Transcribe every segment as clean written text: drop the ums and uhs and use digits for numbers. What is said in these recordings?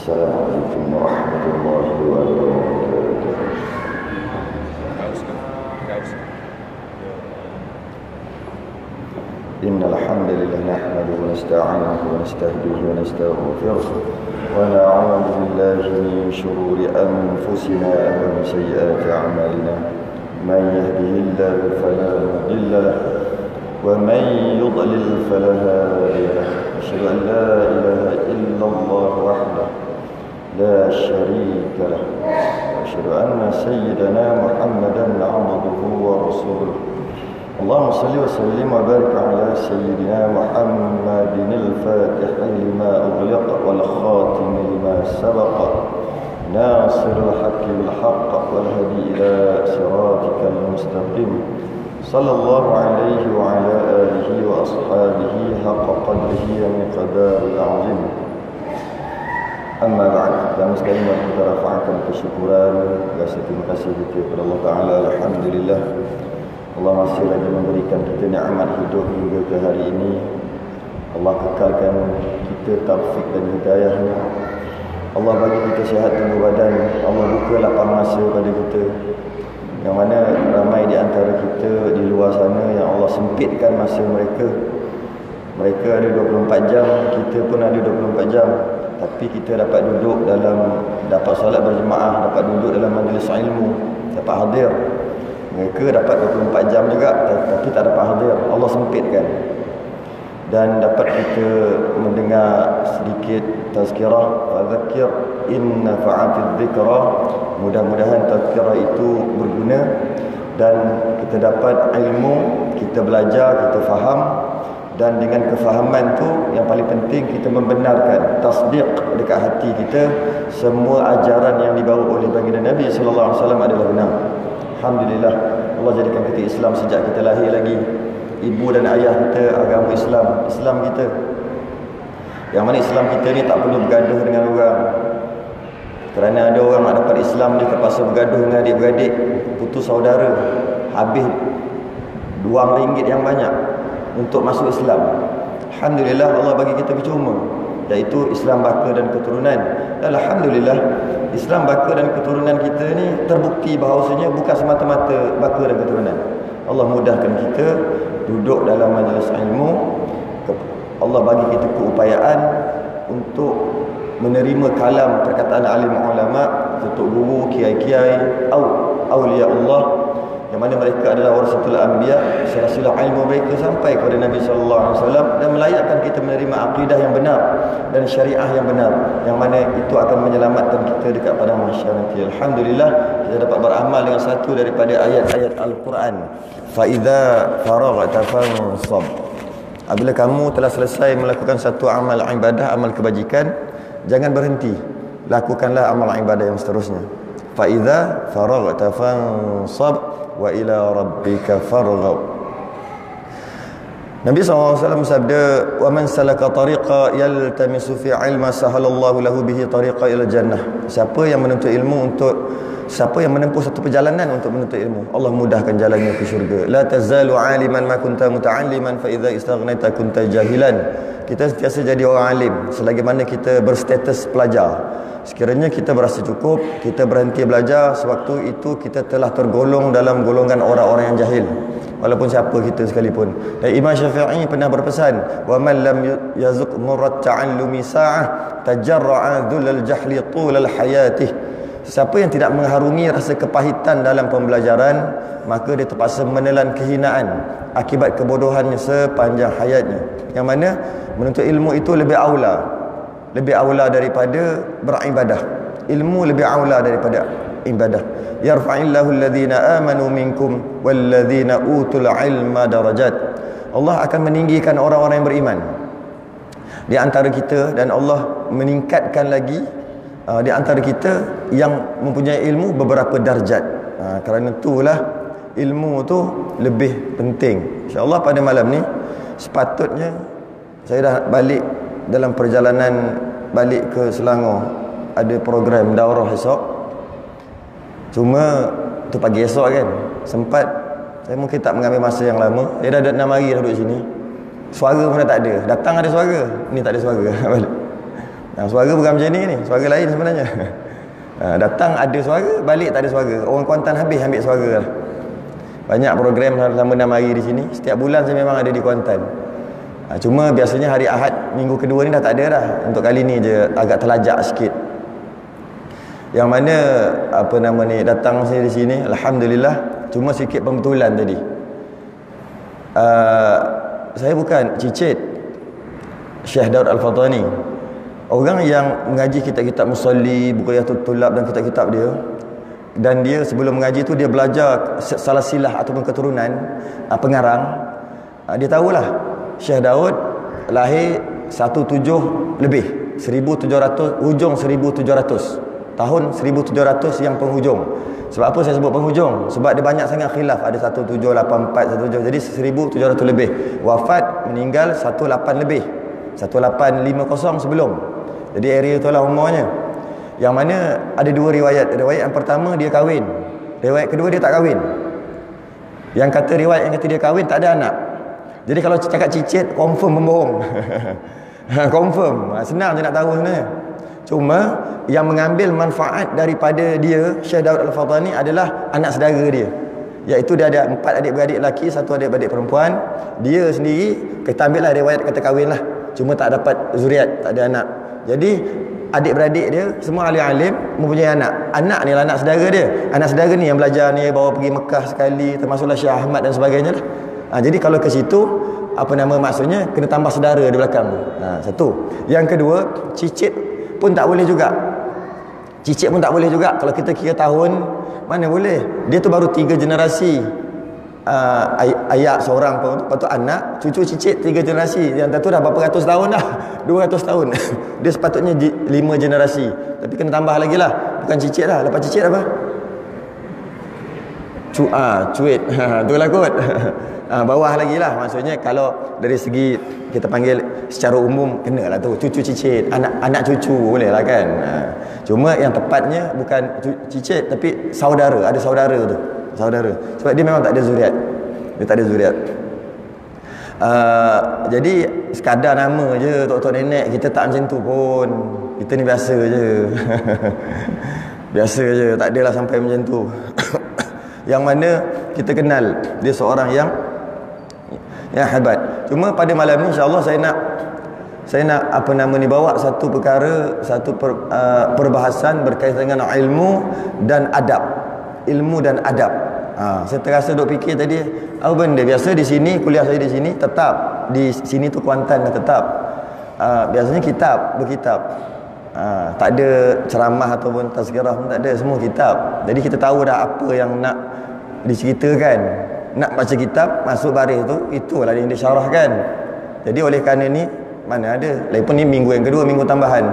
السلام عليكم ورحمة الله وبركاته. إن الحمد لله نحمده ونستعينه ونستهديه ونستغفره ونعوذ بالله من شرور أنفسنا ومن سيئات أعمالنا. من يهده الله فلا مضل له ومن يضلل فلا هادي له. أشهد أن لا إله إلا الله وحده لا شريك له وأشهد أن سيدنا محمدا عبده ورسوله. اللهم صل وسلم وبارك على سيدنا محمد الفاتح لما أغلق والخاتم لما سبق ناصر الحق بالحق والهدي إلى صراطك المستقيم صلى الله عليه وعلى آله وأصحابه حق قدره ومقدار العظيم. Amma ba'd. Pertama sekali kita rafa'kan kesyukuran, rasa terima kasih kita kepada Allah Ta'ala. Alhamdulillah, Allah masih lagi memberikan kita nikmat hidup hingga ke hari ini. Allah kekalkan kita taufik dan hidayahnya. Allah bagi kita sihat tubuh badan. Allah buka lapang masa pada kita, yang mana ramai di antara kita di luar sana yang Allah sempitkan masa mereka. Mereka ada 24 jam, kita pun ada 24 jam. Tapi kita dapat duduk dapat solat berjemaah, dapat duduk dalam majlis ilmu, dapat hadir. Mereka dapat 24 jam juga, tapi tak dapat hadir. Allah sempitkan. Dan dapat kita mendengar sedikit tazkirah, fadzakir in nafa'atiz dzikra. Mudah-mudahan tazkirah itu berguna dan kita dapat ilmu, kita belajar, kita faham. Dan dengan kefahaman tu yang paling penting kita membenarkan, tasdiq dekat hati kita, semua ajaran yang dibawa oleh baginda Nabi sallallahu alaihi wasallam adalah benar. Alhamdulillah, Allah jadikan kita Islam sejak kita lahir lagi. Ibu dan ayah kita agama Islam kita. Yang mana Islam kita ni tak perlu bergaduh dengan orang. Kerana ada orang nak dapat Islam dia terpaksa bergaduh dengan adik-beradik, putus saudara, habis RM2 yang banyak untuk masuk Islam. Alhamdulillah, Allah bagi kita percuma, iaitu Islam baka dan keturunan. Dan Alhamdulillah, Islam baka dan keturunan kita ni terbukti bahawasanya bukan semata-mata baka dan keturunan. Allah mudahkan kita duduk dalam majlis ilmu. Allah bagi kita keupayaan untuk menerima kalam perkataan alim ulama, tutup guru, kiai-kiai, awliya Allah, yang mana mereka adalah warasatul anbiya. Silsilah ilmu mereka sampai kepada Nabi sallallahu alaihi wasallam dan melayakkan kita menerima akidah yang benar dan syariah yang benar, yang mana itu akan menyelamatkan kita dekat pada mahsyar nanti. Alhamdulillah, kita dapat beramal dengan satu daripada ayat-ayat Al-Quran. Fa idza faraghta fansab. Apabila kamu telah selesai melakukan satu amal ibadah, amal kebajikan, jangan berhenti, lakukanlah amal ibadah yang seterusnya. Fa idza faraghta fansab wa ila rabbika farghab. Nabi SAW bersabda, wa man salaka tariqa yaltamisu fi ilma sahalallahu lahu bihi tariqa ila jannah. Siapa yang menuntut ilmu siapa yang menempuh satu perjalanan untuk menuntut ilmu, Allah mudahkan jalannya ke syurga. La tazalu aliman ma kunta muta'alliman fa idza istaghnaita kunta jahilan. Kita sentiasa jadi orang alim selagi mana kita berstatus pelajar. Sekiranya kita berasa cukup, kita berhenti belajar, sewaktu itu kita telah tergolong dalam golongan orang-orang yang jahil, walaupun siapa kita sekalipun. Dan Imam Syafi'i pernah berpesan, wa man lam yazuq murrat ta'allumi sa'ah tajarra'a dhulal jahli tulal hayatih. Siapa yang tidak mengharungi rasa kepahitan dalam pembelajaran, maka dia terpaksa menelan kehinaan akibat kebodohannya sepanjang hayatnya. Yang mana menuntut ilmu itu lebih aula daripada beribadah. Ilmu lebih aula daripada ibadah. Yarfa'illahu alladhina amanu minkum walladhina utul ilma darajat. Allah akan meninggikan orang-orang yang beriman di antara kita, dan Allah meningkatkan lagi di antara kita yang mempunyai ilmu beberapa darjat. Kerana itulah ilmu tu lebih penting. InsyaAllah pada malam ni sepatutnya saya dah balik dalam perjalanan balik ke Selangor, ada program daurah esok. Cuma tu pagi esok kan, sempat saya mungkin tak mengambil masa yang lama. Saya dah 6 hari dah duduk sini, suara pun dah tak ada. Datang ada suara, ni tak ada suara. Balik. Suara bukan macam ni, suara lain sebenarnya. Datang ada suara, balik tak ada suara. Orang Kuantan habis ambil suara lah. Banyak program selama 6 hari di sini. Setiap bulan saya memang ada di Kuantan. Cuma biasanya hari Ahad minggu kedua ni dah tak ada dah. Untuk kali ni je agak terlajak sikit. Yang mana apa nama ni datang saya di sini, alhamdulillah. Cuma sikit pembetulan tadi. Saya bukan cicit Syekh Daud Al-Fatani. Orang yang mengaji kitab-kitab Musalli, Buqayatul Tulab dan kitab-kitab dia, dan dia sebelum mengaji tu dia belajar salasilah ataupun keturunan pengarang. Dia tahulah Syekh Daud lahir 17 lebih 1700, hujung 1700, tahun 1700 yang penghujung. Sebab apa saya sebut penghujung? Sebab dia banyak sangat khilaf. Ada 1784, 17, jadi 1700 lebih. Wafat meninggal 18 lebih, 1850 sebelum. Jadi area itulah umurnya. Yang mana ada dua riwayat. Riwayat yang pertama dia kahwin, riwayat kedua dia tak kahwin. Yang kata riwayat yang kata dia kahwin tak ada anak. Jadi kalau cakap cicit, confirm membohong. Confirm. Senang je nak tahu sebenarnya. Cuma yang mengambil manfaat daripada dia, Syekh Daud Al-Fatani, adalah anak saudara dia. Iaitu dia ada 4 adik-beradik lelaki, 1 adik-beradik perempuan. Dia sendiri, kita ambil lah riwayat kata kahwin lah. Cuma tak dapat zuriat, tak ada anak. Jadi adik-beradik dia semua alim-alim, mempunyai anak. Anak ni lah anak saudara dia. Anak saudara ni yang belajar ni, bawa pergi Mekah sekali, termasuklah Syekh Ahmad dan sebagainya lah. Jadi kalau ke situ, apa nama maksudnya, kena tambah saudara di belakang tu. Satu. Yang kedua, cicit pun tak boleh juga. Cicit pun tak boleh juga. Kalau kita kira tahun, mana boleh. Dia tu baru 3 generasi. Ayah seorang pun, lepas tu anak, cucu, cicit, 3 generasi. Yang tu dah berapa ratus tahun dah. 200 tahun. Dia sepatutnya 5 generasi. Tapi kena tambah lagi lah. Bukan cicit lah. Lepas cicit apa? Cuit. Tu lah kot. Bawah lagi lah. Maksudnya kalau dari segi kita panggil secara umum, kena lah tu. Cucu cicit, anak cucu boleh lah kan. Cuma yang tepatnya bukan cicit, tapi saudara. Ada saudara tu, saudara. Sebab dia memang tak ada zuriat. Dia tak ada zuriat. Jadi sekadar nama je tok-tok nenek, kita tak macam tu pun. Kita ni biasa je. Biasa je, tak adalah sampai macam tu. Yang mana kita kenal dia seorang yang hebat. Cuma pada malam ni insya-Allah saya nak apa nama ni, bawa satu perkara, satu perbahasan berkaitan dengan ilmu dan adab. Ilmu dan adab. Saya terasa duk fikir tadi, apa benda biasa di sini, kuliah saya di sini tetap. Di sini tu Kuantan dah tetap. Biasanya berkitab. Tak ada ceramah ataupun tazkirah pun tak ada, semua kitab. Jadi kita tahu dah apa yang nak diceritakan. Nak baca kitab, masuk baris tu, itulah yang disyarahkan. Jadi oleh kerana ni, mana ada, lagipun ni minggu yang kedua, minggu tambahan.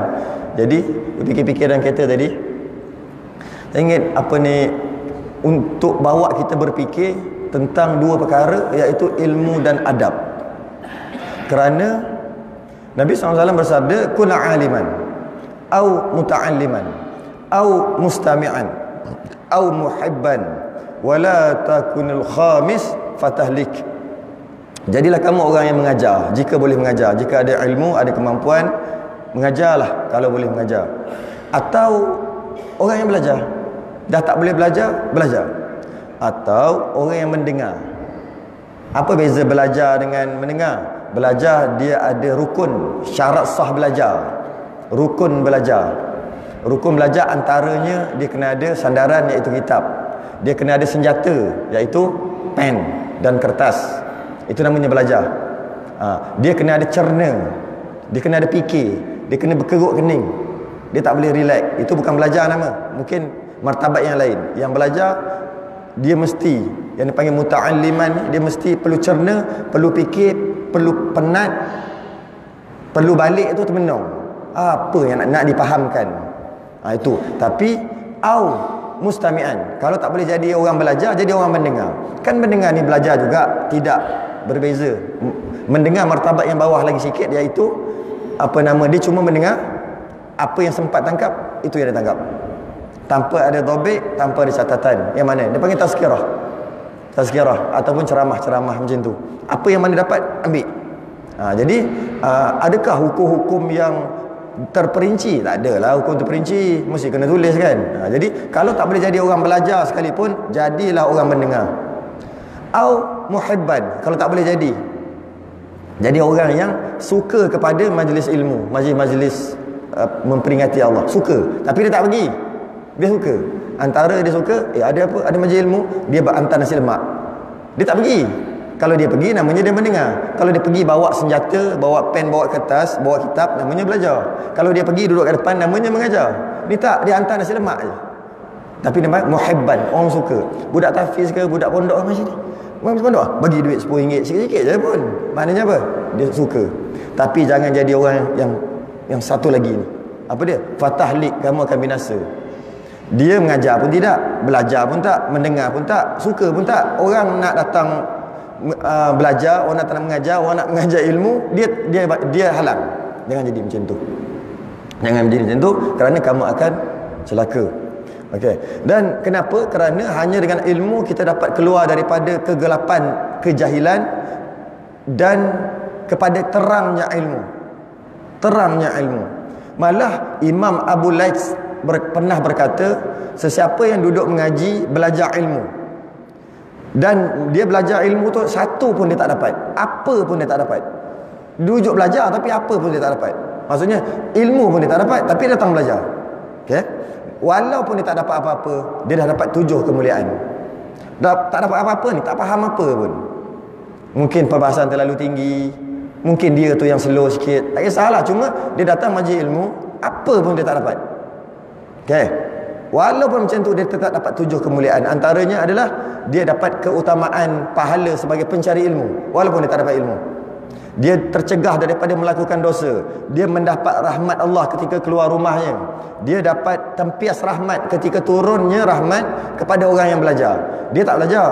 Jadi fikir-fikir dalam kereta tadi, saya ingat apa ni, untuk bawa kita berfikir tentang dua perkara, iaitu ilmu dan adab. Kerana Nabi SAW bersabda, kun aliman au muta'alliman au mustami'an au muhibban wala takunul khamis fatahlik. Jadilah kamu orang yang mengajar jika boleh mengajar. Jika ada ilmu, ada kemampuan, mengajarlah kalau boleh mengajar. Atau orang yang belajar, dah tak boleh belajar, belajar. Atau orang yang mendengar. Apa beza belajar dengan mendengar? Belajar dia ada rukun, syarat sah belajar. Rukun belajar. Rukun belajar antaranya dia kena ada sandaran, iaitu kitab. Dia kena ada senjata, iaitu pen dan kertas. Itu namanya belajar. Dia kena ada cerna. Dia kena ada fikir. Dia kena berkeruk kening. Dia tak boleh relax. Itu bukan belajar nama. Mungkin martabat yang lain. Yang belajar, dia mesti, yang dipanggil muta'alliman, dia mesti perlu cerna, perlu fikir, perlu penat, perlu balik tu termenung. Apa yang nak dipahamkan. Itu. Tapi mustami'an. Kalau tak boleh jadi orang belajar, jadi orang mendengar. Kan mendengar ni belajar juga tidak berbeza. Mendengar martabat yang bawah lagi sikit, iaitu apa nama dia, cuma mendengar apa yang sempat tangkap, itu yang dia tangkap. Tanpa ada dhabit, tanpa ada catatan. Yang mana? Dia panggil tazkirah. Tazkirah ataupun ceramah-ceramah macam tu. Apa yang mana dapat, ambil. Jadi adakah hukum-hukum yang terperinci, tak adalah hukum terperinci, mesti kena tulis kan. Jadi kalau tak boleh jadi orang belajar sekalipun, jadilah orang mendengar. Au muhibban, kalau tak boleh jadi orang yang suka kepada majlis ilmu, majlis memperingati Allah, suka, tapi dia tak pergi. Dia suka, antara dia suka, ada apa, ada majlis ilmu, dia hantar nasi lemak, dia tak pergi. Kalau dia pergi, namanya dia mendengar. Kalau dia pergi bawa senjata, bawa pen, bawa kertas, bawa kitab, namanya belajar. Kalau dia pergi duduk kat depan, namanya mengajar. Dia tak, dia hantar nasi lemak je. Tapi namanya muhibban, orang suka. Budak tahfiz ke, budak pondok macam ni, orang pondok bagi duit RM10 sikit-sikit je pun, maknanya apa? Dia suka. Tapi jangan jadi orang yang satu lagi ni. Apa dia? Fatahlik, kamu akan binasa. Dia mengajar pun tidak, belajar pun tak, mendengar pun tak, suka pun tak. Orang nak datang belajar, orang nak mengajar, orang nak mengajar ilmu, dia halang. Jangan jadi macam tu. Jangan jadi macam tu, kerana kamu akan celaka. Okey. Dan kenapa? Kerana hanya dengan ilmu kita dapat keluar daripada kegelapan kejahilan dan kepada terangnya ilmu. Terangnya ilmu. Malah Imam Abu Laits pernah berkata, sesiapa yang duduk mengaji, belajar ilmu, dan dia belajar ilmu tu, satu pun dia tak dapat, apa pun dia tak dapat. Duduk belajar tapi apa pun dia tak dapat. Maksudnya ilmu pun dia tak dapat, tapi datang belajar. Okey. Walaupun dia tak dapat apa-apa, dia dah dapat 7 kemuliaan. Tak dapat apa-apa ni, tak faham apa pun. Mungkin perbahasan terlalu tinggi, mungkin dia tu yang slow sikit, tak kisahlah, cuma dia datang majlis ilmu, apa pun dia tak dapat. Okey. Walaupun macam tu, dia tetap dapat 7 kemuliaan. Antaranya adalah dia dapat keutamaan pahala sebagai pencari ilmu, walaupun dia tak dapat ilmu. Dia tercegah daripada melakukan dosa. Dia mendapat rahmat Allah ketika keluar rumahnya. Dia dapat tempias rahmat ketika turunnya rahmat kepada orang yang belajar. Dia tak belajar,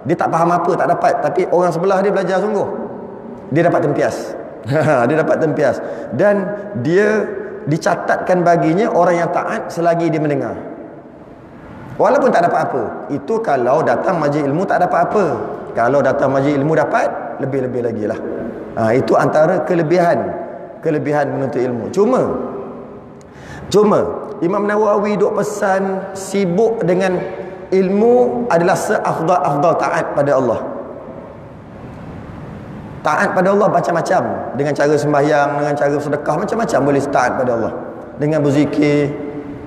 dia tak faham apa, tak dapat, tapi orang sebelah dia belajar sungguh, dia dapat tempias. Dia dapat tempias. Dan dia dicatatkan baginya orang yang taat selagi dia mendengar, walaupun tak dapat apa. Itu kalau datang majlis ilmu tak dapat apa. Kalau datang majlis ilmu dapat, lebih-lebih lagi lah. Itu antara kelebihan menuntut ilmu. Cuma Imam Nawawi duk pesan, sibuk dengan ilmu adalah seafdal taat pada Allah. Taat pada Allah macam-macam, dengan cara sembahyang, dengan cara sedekah, macam-macam boleh taat pada Allah. Dengan berzikir,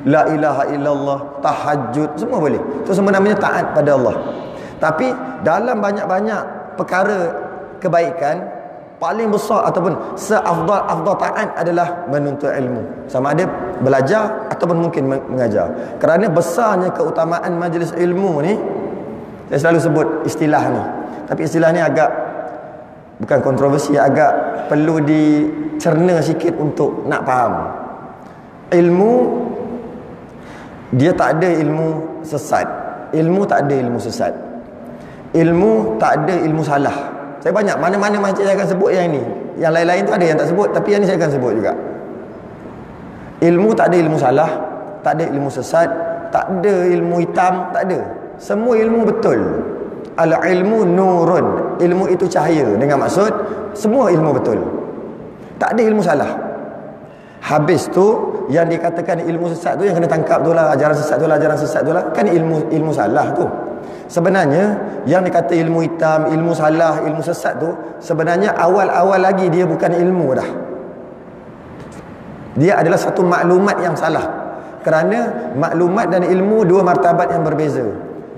la ilaha illallah, tahajud, semua boleh. Itu semua namanya taat pada Allah. Tapi dalam banyak-banyak perkara kebaikan, paling besar ataupun seafdal taat adalah menuntut ilmu. Sama ada belajar ataupun mungkin mengajar. Kerana besarnya keutamaan majlis ilmu ni, saya selalu sebut istilah ni, tapi istilah ni agak, bukan kontroversi, agak perlu dicerna sikit untuk nak faham. Ilmu, dia tak ada ilmu sesat. Ilmu tak ada ilmu sesat. Ilmu tak ada ilmu salah. Saya banyak, mana-mana macam saya akan sebut yang ini. Yang lain-lain tu ada yang tak sebut, tapi yang ni saya akan sebut juga. Ilmu tak ada ilmu salah, tak ada ilmu sesat, tak ada ilmu hitam, tak ada. Semua ilmu betul. Al-ilmu nurun, ilmu itu cahaya, dengan maksud semua ilmu betul, tak ada ilmu salah. Habis tu yang dikatakan ilmu sesat tu, yang kena tangkap tu lah, ajaran sesat tu lah, ajaran sesat tu lah, kan ilmu salah tu. Sebenarnya yang dikata ilmu hitam, ilmu salah, ilmu sesat tu, sebenarnya awal-awal lagi dia bukan ilmu dah. Dia adalah satu maklumat yang salah. Kerana maklumat dan ilmu dua martabat yang berbeza.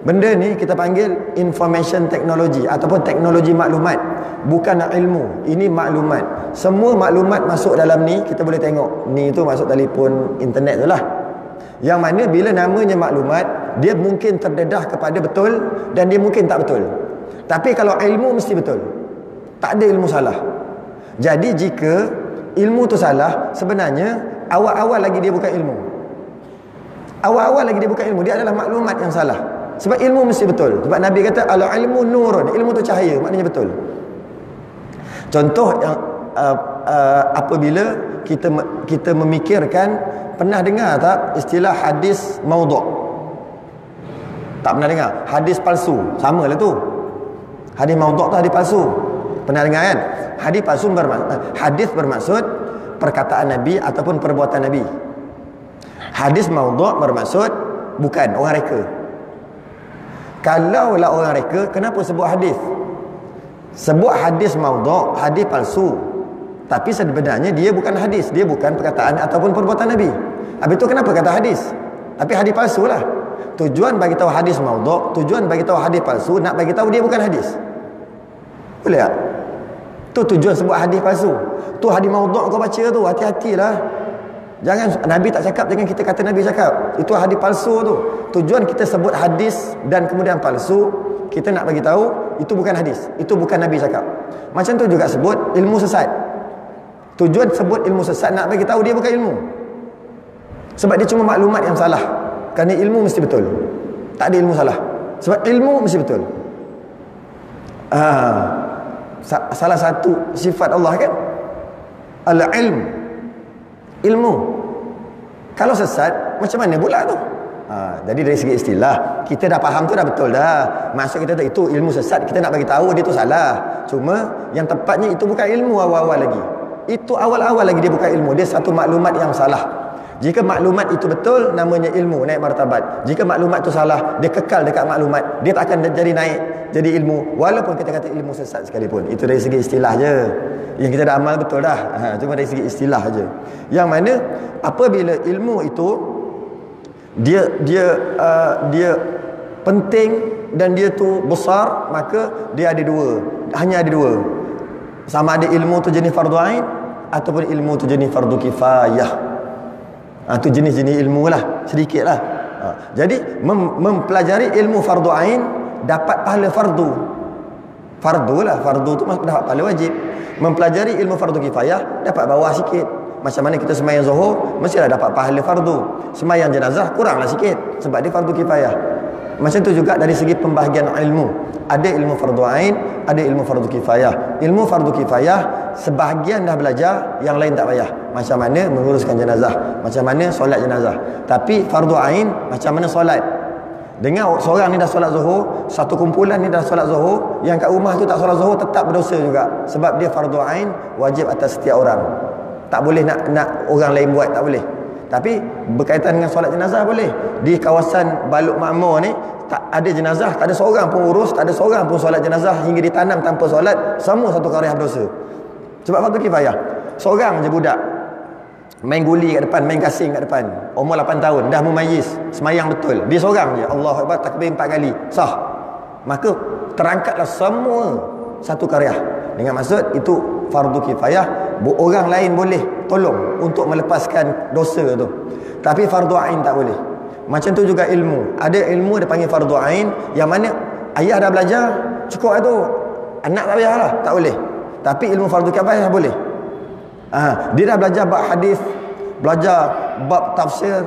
Benda ni kita panggil information technology ataupun teknologi maklumat, bukan ilmu. Ini maklumat. Semua maklumat masuk dalam ni, kita boleh tengok. Ni tu masuk telefon, internet tu lah. Yang mana bila namanya maklumat, dia mungkin terdedah kepada betul dan dia mungkin tak betul. Tapi kalau ilmu mesti betul. Tak ada ilmu salah. Jadi jika ilmu tu salah, sebenarnya awal-awal lagi dia bukan ilmu. Awal-awal lagi dia bukan ilmu, dia adalah maklumat yang salah. Sebab ilmu mesti betul. Sebab Nabi kata al-ilmu nurun, ilmu tu cahaya, maknanya betul. Contoh yang apabila kita memikirkan, pernah dengar tak istilah hadis maudhu'? Tak pernah dengar? Hadis palsu, samalah tu. Hadis maudhu' tu hadis palsu. Pernah dengar kan? Hadis palsu hadis bermaksud perkataan Nabi ataupun perbuatan Nabi. Hadis maudhu' bermaksud bukan orang reka. Kalau lah orang reka, kenapa sebut hadis? Sebut hadis maudhu', hadis palsu. Tapi sebenarnya dia bukan hadis, dia bukan perkataan ataupun perbuatan Nabi. Habis itu kenapa kata hadis? Tapi hadis palsu lah. Tujuan bagi tahu hadis maudhu', tujuan bagi tahu hadis palsu, nak bagi tahu dia bukan hadis. Boleh tak? Tu tujuan sebut hadis palsu. Tu hadis maudhu' kau baca tu, hati-hatilah. Jangan, Nabi tak cakap, jangan kita kata Nabi cakap. Itu hadis palsu tu. Tujuan kita sebut hadis dan kemudian palsu, kita nak bagi tahu itu bukan hadis, itu bukan Nabi cakap. Macam tu juga sebut ilmu sesat. Tujuan sebut ilmu sesat nak bagi tahu dia bukan ilmu. Sebab dia cuma maklumat yang salah. Kerana ilmu mesti betul. Tak ada ilmu salah. Sebab ilmu mesti betul. Salah satu sifat Allah kan, al-ilm, ilmu. Kalau sesat, macam mana pula tu? Jadi dari segi istilah, kita dah faham tu dah betul dah. Maksud kita tu, itu ilmu sesat, kita nak bagi tahu dia tu salah. Cuma yang tepatnya itu bukan ilmu awal-awal lagi. Itu awal-awal lagi dia bukan ilmu, dia satu maklumat yang salah. Jika maklumat itu betul, namanya ilmu, naik martabat. Jika maklumat itu salah, dia kekal dekat maklumat, dia tak akan jadi naik jadi ilmu, walaupun kita kata ilmu sesat sekalipun. Itu dari segi istilah je. Yang kita dah amal betul dah. Cuma dari segi istilah je. Yang mana apabila ilmu itu dia penting dan dia tu besar, maka dia ada dua. Hanya ada dua. Sama ada ilmu tu jenis fardu ain ataupun ilmu tu jenis fardu kifayah. Itu jenis-jenis ilmu lah, sedikit lah. Jadi mempelajari ilmu fardu ain dapat pahala fardu. Fardu lah, fardu tu dapat pahala wajib. Mempelajari ilmu fardu kifayah dapat bawah sikit. Macam mana kita sembahyang zuhur, mestilah dapat pahala fardu. Sembahyang jenazah kuranglah sikit sebab dia fardu kifayah. Macam tu juga dari segi pembahagian ilmu. Ada ilmu fardu ain, ada ilmu fardu kifayah. Ilmu fardu kifayah sebahagian dah belajar, yang lain tak payah. Macam mana menguruskan jenazah, macam mana solat jenazah. Tapi fardu ain, macam mana solat. Dengar seorang ni dah solat zuhur, satu kumpulan ni dah solat zuhur, yang kat rumah tu tak solat zuhur tetap berdosa juga. Sebab dia fardu ain, wajib atas setiap orang. Tak boleh nak orang lain buat, tak boleh. Tapi berkaitan dengan solat jenazah boleh. Di kawasan Baluk Makmur ni tak ada jenazah, tak ada seorang pun urus, tak ada seorang pun solat jenazah hingga ditanam tanpa solat, semua satu qariah berdosa. Sebab fardu kifayah. Seorang je budak main guli kat depan, main gasing kat depan, umur 8 tahun, dah mumayyiz, semayang betul. Dia seorang je, Allahu Akbar, takbir 4 kali, sah. Maka terangkatlah semua satu qariah. Dengan maksud itu fardu kifayah, orang lain boleh tolong untuk melepaskan dosa tu. Tapi fardu ain tak boleh. Macam tu juga ilmu. Ada ilmu dia panggil fardu ain, yang mana ayah dah belajar, cukup lah tu. Anak tak payahlah, tak boleh. Tapi ilmu fardu kifayah boleh. Dia dah belajar bab hadis, belajar bab tafsir.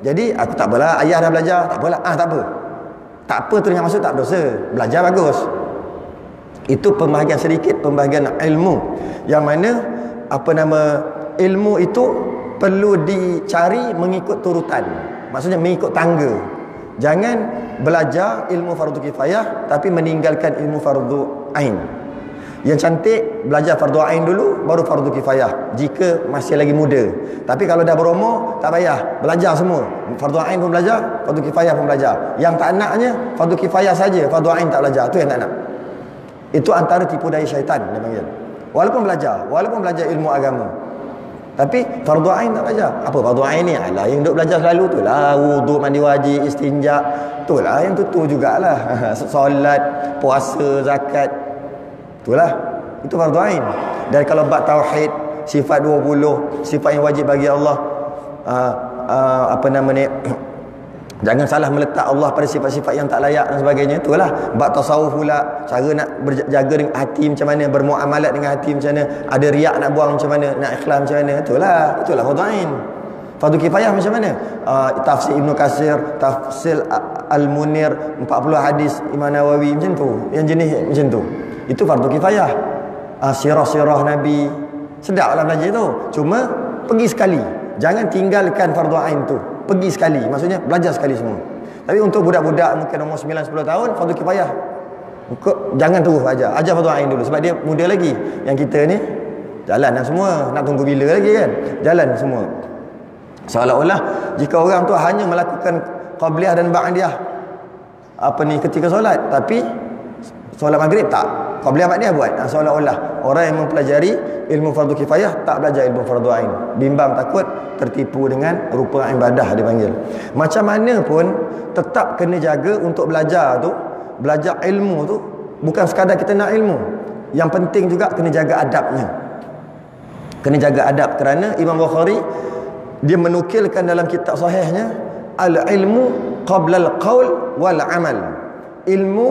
Jadi aku tak apalah, ayah dah belajar, tak apalah. Tak apa. Tak apa tu dengan maksud tak berdosa. Belajar bagus. Itu pembahagian sedikit, pembahagian ilmu. Yang mana ilmu itu perlu dicari mengikut turutan. Maksudnya mengikut tangga. Jangan belajar ilmu fardu kifayah tapi meninggalkan ilmu fardu ain. Yang cantik belajar fardu ain dulu baru fardu kifayah jika masih lagi muda. Tapi kalau dah berumur tak payah, belajar semua. Fardu ain pun belajar, fardu kifayah pun belajar. Yang tak naknya fardu kifayah saja, fardu ain tak belajar. Tu yang tak nak. Itu antara tipu daya syaitan dia panggil. Walaupun belajar ilmu agama, tapi fardu ain tak belajar. Apa fardu ain ni? Alah, yang duk belajar selalu tu lah, wuduk, mandi wajib, istinja, tu lah yang tu jugalah. Solat, puasa, zakat, itulah. Itu fardu ain. Dan kalau bab tauhid, sifat 20, sifat yang wajib bagi Allah, jangan salah meletak Allah pada sifat-sifat yang tak layak dan sebagainya. Itulah bab tasawuf pula, cara nak berjaga dengan hati macam mana, bermuamalat dengan hati macam mana, ada riak nak buang macam mana, nak ikhlas macam mana. Itulah fardu ain. Fardu kifayah macam mana? Tafsir Ibnu Katsir, tafsir Al-Munir, 40 hadis Imam Nawawi, macam tu. Yang jenis macam tu. Itu fardu kifayah. Sirah-sirah Nabi, sedaplah belajar tu. Cuma pergi sekali. Jangan tinggalkan fardu ain tu. Pergi sekali, maksudnya belajar sekali semua. Tapi untuk budak-budak mungkin umur 9-10 tahun, fardu kifayah jangan terus ajar fardu ain dulu sebab dia muda lagi. Yang kita ni Jalan dah semua. Nak tunggu bila lagi kan? Jalan semua. Seolah-olah jika orang tu hanya melakukan qabliyah dan ba'diyah ketika solat, tapi solat maghrib tak, qabliyah ba'diyah buat. Seolah-olah orang yang mempelajari ilmu fardu kifayah tak belajar ilmu fardu ain. Bimbang takut tertipu dengan rupa ibadah dipanggil. Macam mana pun tetap kena jaga untuk belajar tu. Belajar ilmu tu bukan sekadar kita nak ilmu. Yang penting juga kena jaga adabnya. Kena jaga adab, kerana Imam Bukhari dia menukilkan dalam kitab sahihnya, al-ilmu qabla al-qaul wal amal. Ilmu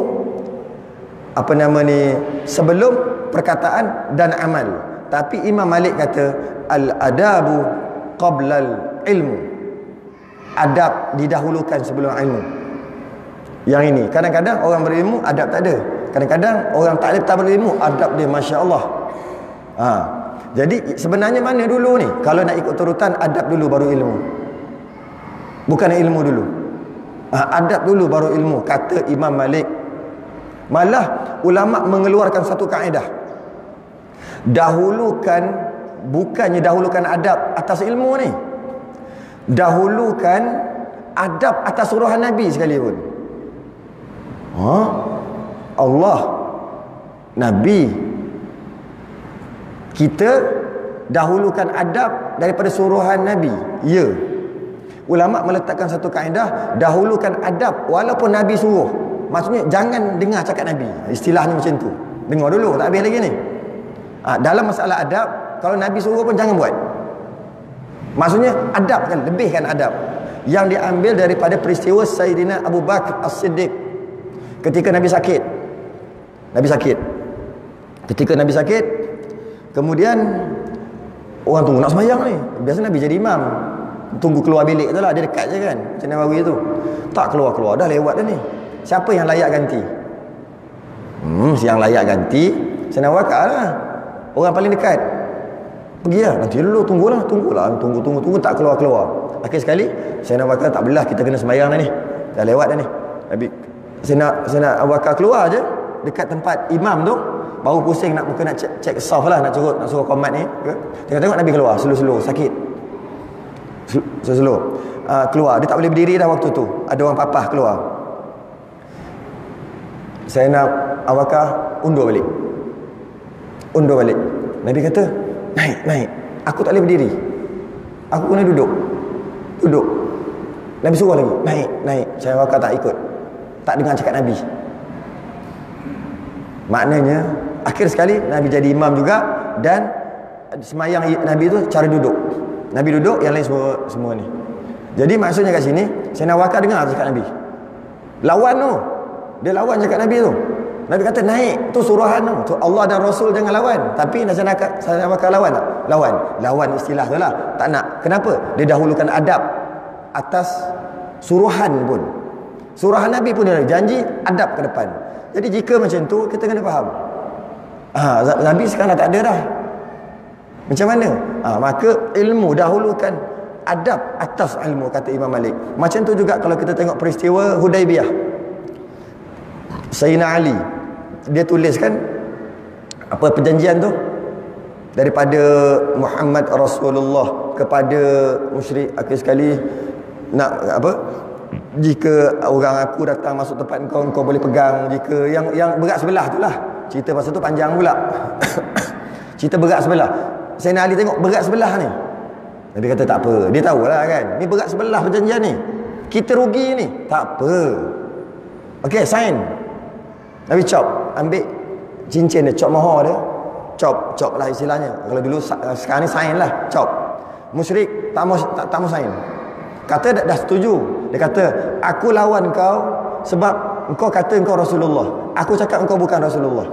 sebelum perkataan dan amal. Tapi Imam Malik kata al-adabu qabla al-ilmu. Adab didahulukan sebelum ilmu. Yang ini kadang-kadang orang berilmu adab tak ada. Kadang-kadang orang tak berilmu adab dia masya-Allah. Jadi sebenarnya mana dulu ni? Kalau nak ikut turutan, adab dulu baru ilmu. Bukan ilmu dulu. Adab dulu baru ilmu, kata Imam Malik. Malah ulama mengeluarkan satu kaedah. Bukannya dahulukan adab atas ilmu ni. Dahulukan adab atas suruhan Nabi sekalipun. Allah, Nabi, kita dahulukan adab daripada suruhan Nabi. Ya. Ulama meletakkan satu kaedah, dahulukan adab walaupun Nabi suruh. Maksudnya jangan dengar cakap Nabi. Istilahnya macam tu. Dengar dulu, tak habis lagi ni. Dalam masalah adab, kalau Nabi suruh pun jangan buat. Maksudnya adab kan, lebihkan adab. Yang diambil daripada peristiwa Sayyidina Abu Bakar As-Siddiq ketika Nabi sakit. Ketika Nabi sakit, kemudian orang tunggu nak sembahyang ni. Biasa Nabi jadi imam, tunggu keluar bilik tu lah. Dia dekat je kan, macam Nawawi tu. Tak keluar-keluar, dah lewat dah ni. Siapa yang layak ganti? Yang layak ganti Sayyidina Abu Bakar lah. Orang paling dekat. Pergi lah, nanti dulu, tunggu tak keluar-keluar. Akhir sekali Sayyidina Abu Bakar, tak belah, kita kena sembahyang dah ni. Dah lewat dah ni. Nabi Sayyidina Abu Bakar keluar je dekat tempat imam tu, baru pusing nak cek saf lah, nak suruh qomat ni. Tengok Nabi keluar slow-slow, sakit. Slow-slow. Keluar, dia tak boleh berdiri dah waktu tu. Ada orang papah keluar. Sayyidina Abu Bakar undur balik. Nabi kata, naik. Aku tak boleh berdiri. Aku kena duduk. Nabi suruh lagi, naik. Sayyidina Abu Bakar tak ikut. Tak dengar cakap Nabi. Maknanya akhir sekali Nabi jadi imam juga, dan semayang Nabi tu cara duduk. Nabi duduk, yang lain semua ni. Jadi maksudnya kat sini, Sayyidina Abu Bakar dengar cakap Nabi. Lawan tu. Dia lawan cakap Nabi tu. Nabi kata naik, tu suruhan tu. Allah dan Rasul jangan lawan. Tapi Sayyidina Abu Bakar lawan tak? Lawan istilah tu lah. Tak nak. Kenapa? Dia dahulukan adab atas suruhan pun. Suruhan Nabi pun dia janji, adab ke depan. Jadi jika macam tu, kita kena faham. Nabi sekarang dah tak ada dah. Macam mana? Maka ilmu dahulukan adab atas ilmu, kata Imam Malik. Macam tu juga kalau kita tengok peristiwa Hudaibiyah. Sayyidina Ali, dia tuliskan perjanjian tu daripada Muhammad Rasulullah kepada musyrik. Akhir sekali nak jika orang aku datang masuk tempat kau boleh pegang. Jika yang berat sebelah tu lah. Cerita pasal tu panjang pula. Cerita berat sebelah. Sayyidina Ali tengok berat sebelah ni. Nabi kata tak apa. Dia tahulah kan, ni berat sebelah perjanjian ni. Kita rugi ni. Tak apa. Okey, sign. Nabi ambil cincin dia, mohor dia. Chop lah istilahnya. Kalau dulu, sekarang ni sign lah, chop. Musyrik tak mau sign. Kata dah setuju. Dia kata, aku lawan kau sebab engkau kata engkau Rasulullah. Aku cakap engkau bukan Rasulullah.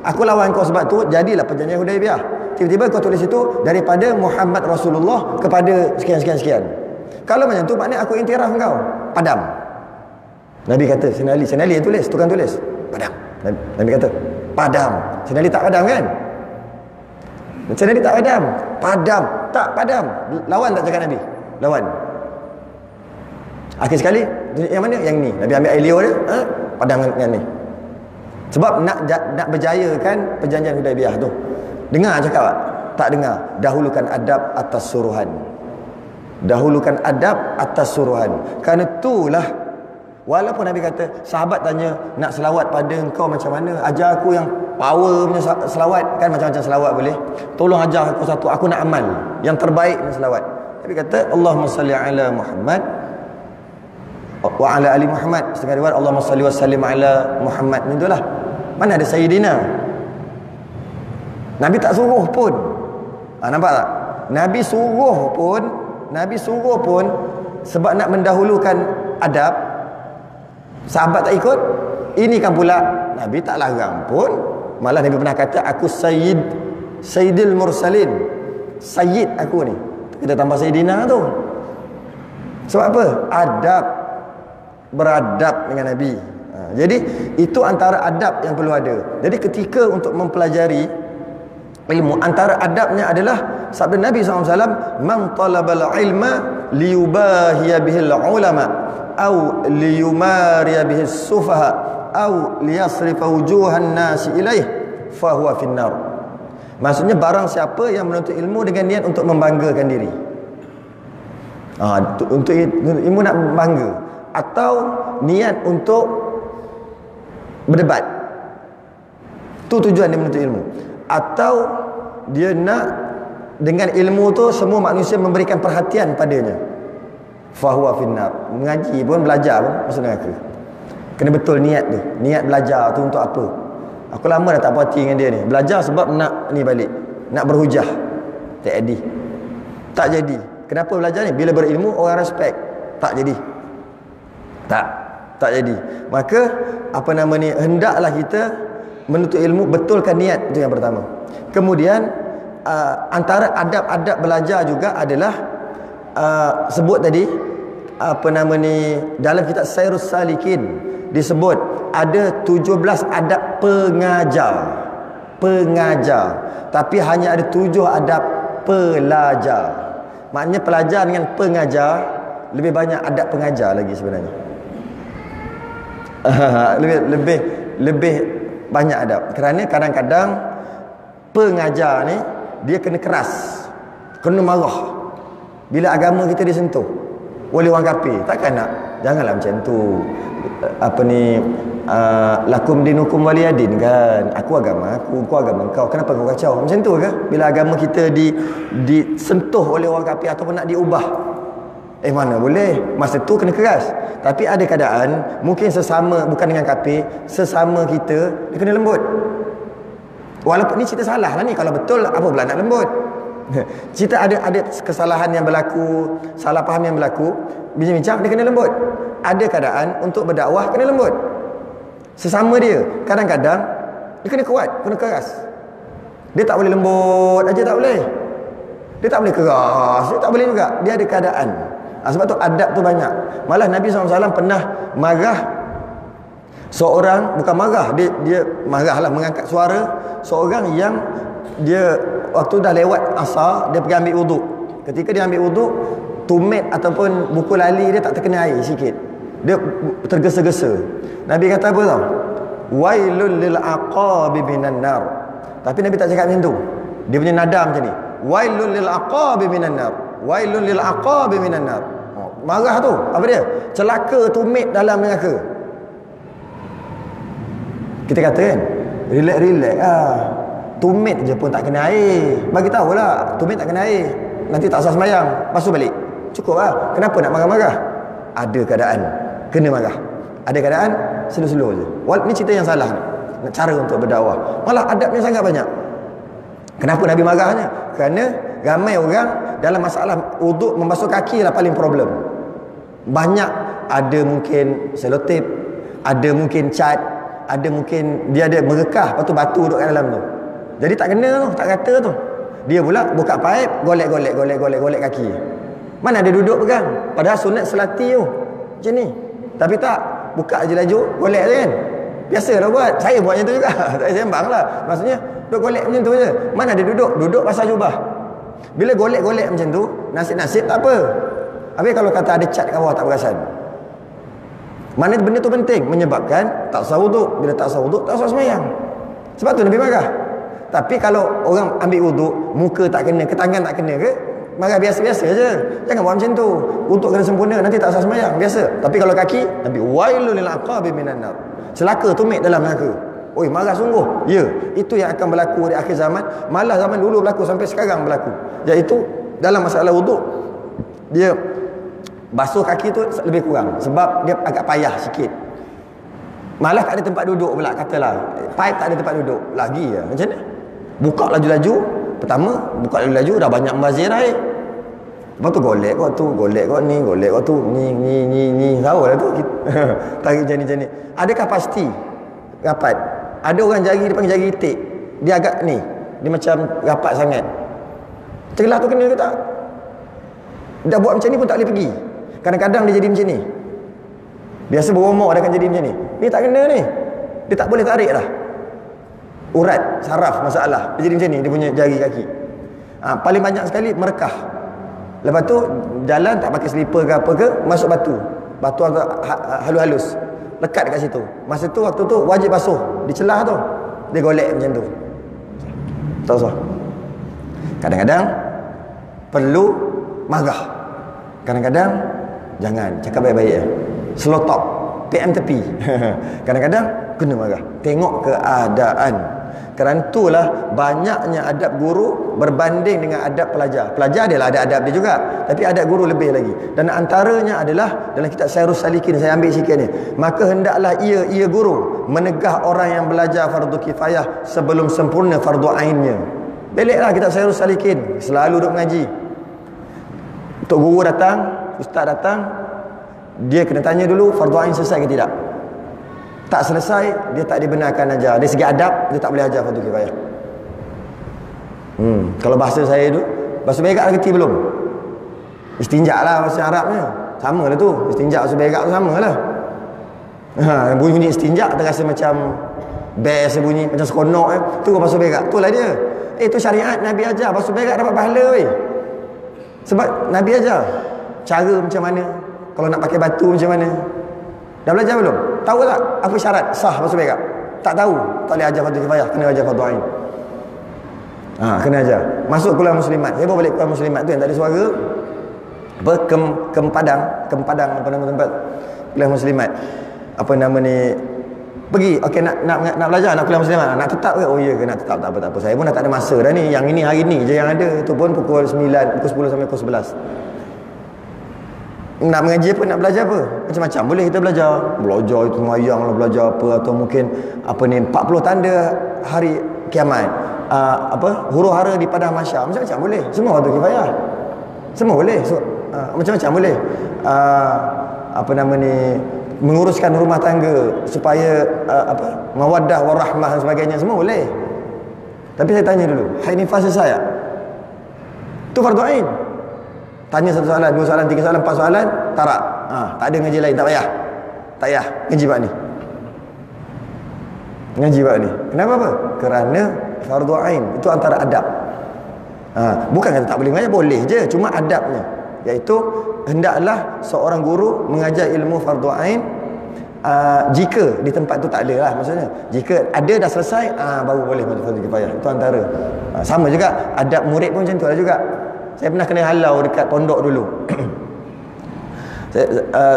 Aku lawan kau sebab tu jadilah perjanjian Hudaibiyah. Tiba-tiba kau tulis itu daripada Muhammad Rasulullah kepada sekian. Kalau macam tu, maknanya aku intiraf engkau. Padam. Nabi kata, Sayyidina Ali yang tulis, tukang tulis. Padam. Nabi kata, padam. Sayyidina Ali tak padam kan? Sayyidina Ali tak padam. Tak padam. Lawan tak cakap Nabi? Lawan. Akhir sekali, yang mana? Yang ni. Nabi ambil air liur dia, padam dengan ni. Sebab nak berjayakan perjanjian Hudaibiyah tu. Dengar cakap tak? Tak dengar. Dahulukan adab atas suruhan. Dahulukan adab atas suruhan. Kerana itulah, walaupun Nabi kata, sahabat tanya, nak selawat pada engkau macam mana? Ajar aku yang power punya selawat. Kan macam-macam selawat boleh. Tolong ajar aku satu, aku nak amal yang terbaik punya selawat. Nabi kata, Allahumma salli ala Muhammad wa ala ali Muhammad. Setengah riwayat, Allahumma salli wa sallim ala Muhammad. Itulah. Mana ada Sayyidina? Nabi tak suruh pun. Nampak tak? Nabi suruh pun sebab nak mendahulukan adab. Sahabat tak ikut. Ini kan pula Nabi tak larang pun. Malah Nabi pernah kata, aku Sayyidil Mursalin. Sayyid aku ni. Kita tambah Sayyidina tu. Sebab apa? Adab. Beradab dengan Nabi. Jadi itu antara adab yang perlu ada. Jadi ketika untuk mempelajari ilmu, antara adabnya adalah sabda Nabi SAW, man talabal ilma liyubahiya bihil ulama au liyumariya bihis sufaha au liyasrifa wujuhan nasi ilaih fahuwa finnar. Maksudnya barang siapa yang menuntut ilmu dengan niat untuk membanggakan diri, untuk ilmu nak bangga, atau niat untuk berdebat, itu tujuan dia menuntut ilmu. Atau dia nak dengan ilmu tu semua manusia memberikan perhatian padanya, fahuwa finnar. Mengaji pun, belajar pun masuk neraka. Kena betul niat tu. Niat belajar tu untuk apa? Aku lama dah tak puas hati dengan dia ni. Belajar sebab nak ni balik, nak berhujah. Tak jadi. Tak jadi. Kenapa belajar ni? Bila berilmu orang respect. Tak jadi. Tak jadi. Maka apa nama ni, hendaklah kita menuntut ilmu, betulkan niat. Itu yang pertama. Kemudian antara adab-adab belajar juga adalah sebut tadi apa nama ni, dalam kitab Sairus Salikin disebut ada 17 adab pengajar, tapi hanya ada 7 adab pelajar. Maknanya pelajar dengan pengajar lebih banyak adab pengajar lagi sebenarnya. lebih banyak adab. Kerana kadang-kadang pengajar ni dia kena keras, kena marah bila agama kita disentuh oleh orang kafir. Takkan nak, janganlah macam tu. Apa ni, lakum dinukum waliyadin kan. Aku agama aku, kau agama kau. Kenapa kau kacau? Macam tu ke? Bila agama kita disentuh oleh orang kafir ataupun nak diubah, mana boleh. Masa tu kena keras. Tapi ada keadaan mungkin sesama, bukan dengan kafir, sesama kita, dia kena lembut. Walaupun ni cerita salah lah ni. Kalau betul, apa pula nak lembut? Cerita ada kesalahan yang berlaku, salah faham yang berlaku, bincang-bincang, dia kena lembut. Ada keadaan untuk berdakwah kena lembut. Sesama dia, kadang-kadang dia kena kuat, kena keras. Dia tak boleh lembut aja, tak boleh. Dia tak boleh keras, dia tak boleh juga. Dia ada keadaan. Sebab tu adab tu banyak. Malah Nabi SAW pernah marah seorang, bukan marah, dia marahlah, mengangkat suara seorang yang dia waktu dah lewat asar, dia pergi ambil wuduk. Ketika dia ambil wuduk, tumit ataupun buku lali dia tak terkena air sikit, dia tergesa-gesa. Nabi kata apa tau? Wailul lil aqabi minan nar. Tapi Nabi tak cakap macam tu. Dia punya nada macam ni. Wailul lil aqabi minan nar. Wailul lil aqabi minan nar. Marah tu, apa dia? Celaka tumit dalam neraka. Kita kata kan, relax tumit je pun tak kena air. Bagi tahulah, tumit tak kena air, nanti tak sah sembahyang, basuh balik. Cukup lah. Kenapa nak marah-marah? Ada keadaan kena marah. Ada keadaan slow-slow je. Ni cerita yang salah ni. Cara untuk berdakwah. Malah adabnya sangat banyak. Kenapa Nabi marahnya? Kerana ramai orang dalam masalah wuduk, membasuh kaki lah paling problem. Banyak, ada mungkin selotip, ada mungkin cat, ada mungkin dia ada merekah, lepas tu batu duduk kat dalam tu. Jadi tak kena tu, tak kata tu. Dia pula buka paip, golek kaki. Mana ada duduk pegang? Padahal sunat selati tu macam ni. Tapi tak, buka je laju, golek je kan. Biasa dah buat. Saya buat macam tu juga. Tak sembang lah. Maksudnya duduk golek macam tu je. Mana ada duduk pasal jubah. Bila golek macam tu, nasib-nasib tak apa. Habis kalau kata ada cat kat bawah tak perasan. Mana benda tu penting, menyebabkan tak sah wuduk. Bila tak sah wuduk, tak sah sembahyang. Sebab tu Nabi marah. Tapi kalau orang ambil wuduk, muka tak kena, ke tangan tak kena ke, marah biasa-biasa je. Jangan buat macam tu. Wuduk kena sempurna, nanti tak sah sembahyang, biasa. Tapi kalau kaki, Nabi wailul lil aqabi minan nar. Celaka tumit dalam neraka. Oi, marah sungguh. Ya, itu yang akan berlaku di akhir zaman. Malah zaman dulu berlaku, sampai sekarang berlaku. Iaitu dalam masalah wuduk, dia basuh kaki tu lebih kurang sebab dia agak payah sikit. Malah tak ada tempat duduk pula, katalah pipe tak ada tempat duduk lagi ya. Macam mana? Buka laju-laju. Pertama buka laju-laju, dah banyak membazir air. Lepas tu golek kau tu, golek kau ni, golek kau tu, ni tahu lah tu. Tarik macam ni. Adakah pasti rapat? Ada orang jari dia panggil jari itik, dia agak ni, dia macam rapat sangat. Celah tu kena ke tak? Dah buat macam ni pun tak boleh pergi. Kadang-kadang dia jadi macam ni. Biasa berumur dia akan jadi macam ni. Ni tak kena ni. Dia tak boleh tarik dah. Urat, saraf masalah. Dia jadi macam ni, dia punya jari kaki. Paling banyak sekali merekah. Lepas tu jalan tak pakai slipper ke apa ke, masuk batu. Batu agak halus-halus. Lekat dekat situ. Masa tu waktu tu wajib basuh. Di celah tu dia golek macam tu. Tak usah. Kadang-kadang perlu marah. Kadang-kadang jangan, cakap baik-baik ya. Slow talk, PM tepi. Kadang-kadang kena marah. Tengok keadaan. Kerana itulah banyaknya adab guru berbanding dengan adab pelajar. Pelajar adalah ada adab dia juga, tapi adab guru lebih lagi. Dan antaranya adalah dalam kitab Syairus Salikin, saya ambil sikit ni. Maka hendaklah ia guru menegah orang yang belajar fardu kifayah sebelum sempurna fardu ainnya. Beliklah kitab Syairus Salikin, selalu duduk mengaji. Tok guru datang, ustaz datang, dia kena tanya dulu fardu ain selesai ke tidak. Tak selesai, dia tak dibenarkan ajar. Dari segi adab, dia tak boleh ajar fardu kifayah. Kalau bahasa saya tu, basuh berak dah kerti belum? Istinja lah bahasa Arabnya. Sama lah tu. Istinja basuh berak tu sama lah. Bunyi istinja terasa macam best bunyi, macam seronok tu basuh berak. Itulah dia. Itu syariat Nabi ajar. Basuh berak dapat pahala weh. Sebab Nabi ajar cara macam mana, kalau nak pakai batu macam mana. Dah belajar belum? Tahu tak apa syarat sah basuh berak? Tak tahu, tak boleh ajar fardu kifayah, kena ajar fardu ain. Kena ajar. Masuk kuliah muslimat. Saya bawa balik kuliah muslimat tu yang tak ada suara. Apa Kepadang apa nama tempat? Kuliah muslimat. Apa nama ni? Pergi. Okey, nak belajar, nak kuliah muslimat. Nak tetap ke? Oh ya ke nak tetap? Tak apa. Saya pun dah tak ada masa dah ni. Yang ini hari ni je yang ada. Itu pun pukul 9, pukul 10 sampai pukul 11. Nak mengaji apa, nak belajar apa, macam-macam boleh kita belajar itu semayang lah, belajar apa, atau mungkin apa ni 40 tanda hari kiamat, huru-hara di padang mahsyar, macam-macam boleh. Semua fardu kifayah, semua boleh. Macam-macam boleh. Apa nama ni, menguruskan rumah tangga supaya mawaddah warahmah dan sebagainya, semua boleh. Tapi saya tanya dulu, hai nifas selesai tak? Tu fardu ain. Tanya satu soalan, dua soalan, tiga soalan, empat soalan, tarak. Tak ada ngaji lain, tak payah. Tak payah ngaji bab ni. Ngaji bab ni. Kenapa apa? Kerana fardu ain itu antara adab. Bukan kata tak boleh mengajar, boleh je, cuma adabnya. Iaitu hendaklah seorang guru mengajar ilmu fardu ain jika di tempat tu tak ada lah, maksudnya. Jika ada dah selesai, baru boleh fardu kifayah. Itu antara. Sama juga adab murid pun macam tu lah juga. Saya pernah kena halau dekat pondok dulu.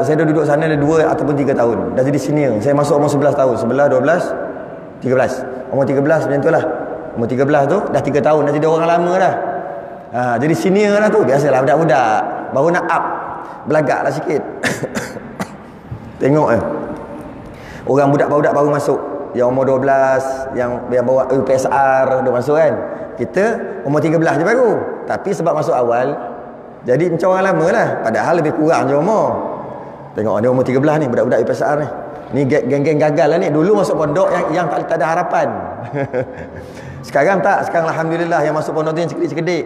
saya dah duduk sana dah 2 ataupun 3 tahun. Dah jadi senior. Saya masuk umur 11 tahun. 11, 12, 13. Umur 13 macam tu lah. Umur 13 tu dah 3 tahun. Dah jadi orang lama dah. Jadi senior lah tu. Biasalah budak-budak. Baru nak up. Belagak lah sikit. Tengok orang budak-budak baru masuk. Yang umur 12, yang bawa UPSR dah masuk kan. Kita umur 13 je baru. Tapi sebab masuk awal, jadi macam orang lama lah. Padahal lebih kurang je umur. Tengok ni umur 13 ni, budak-budak UPSR ni. Ni geng-geng gagal lah ni. Dulu masuk pondok yang tak ada harapan. Sekarang tak. Sekarang Alhamdulillah yang masuk pondok tu yang cekedik-cekedik.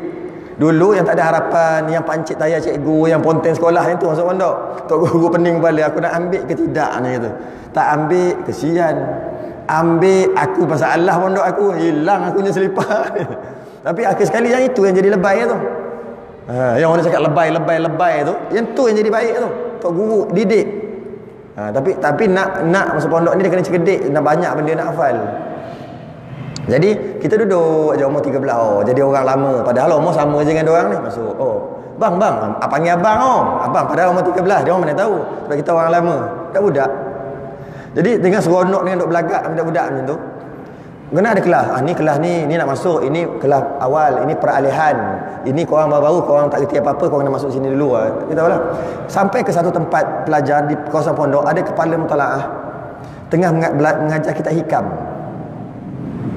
Dulu yang tak ada harapan, yang pancit tayar cikgu, yang ponteng sekolah yang tu masuk pondok. Tok guru pening kepala, aku nak ambil ke tidak ni kata. Tak ambil, kesian. Ambil, aku pasal Allah pondok aku, hilang aku punya selipar. Tapi akhir sekali yang itu yang jadi lebay tu. Yang orang cakap lebay tu, yang tu yang jadi baik tu. Tok guru didik. Tapi nak masuk pondok ni dia kena cerdik, nak banyak benda nak hafal. Jadi kita duduk aja umur 13. Oh, jadi orang lama. Padahal umur sama je dengan diorang ni. Masuk. Oh, bang, panggil abang oh. Abang padahal umur 13. Dia orang mana tahu. Sebab kita orang lama. Tak budak. Jadi dengan seronok dengan duk belagak budak-budak macam tu. Kena ada kelas. Ni kelas ni nak masuk. Ini kelas awal, ini peralihan. Ini korang baru-baru, korang tak reti apa-apa, korang nak masuk sini dulu. Kita tahulah. Sampai ke satu tempat pelajar di kawasan pondok, ada kepala mutalaah tengah mengajar kita hikam.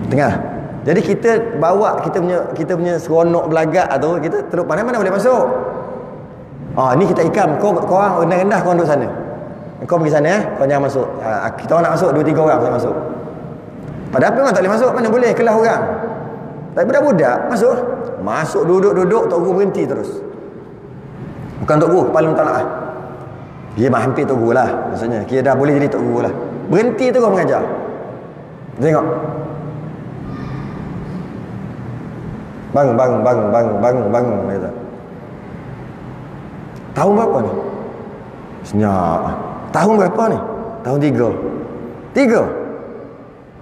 Tengah. Jadi kita bawa kita punya seronok belagak tu, kita terus mana-mana boleh masuk. Ni kita hikam. Korang rendah-rendah korang duduk sana. Kau pergi sana kau jangan masuk. Kita orang nak masuk 2-3 orang saya masuk. Padahal memang tak boleh masuk, mana boleh kelas orang. Tapi budak-budak masuk. Masuk duduk-duduk, Tok Guru berhenti terus. Bukan Tok Guru, kepala mutalaah. Dia hampir Tok Guru lah maksudnya. Dia dah boleh jadi Tok Guru lah. Berhenti terus mengajar. Tengok. Bang kata. Tahun berapa ni? Senyap. Tahun berapa ni? Tahun 3.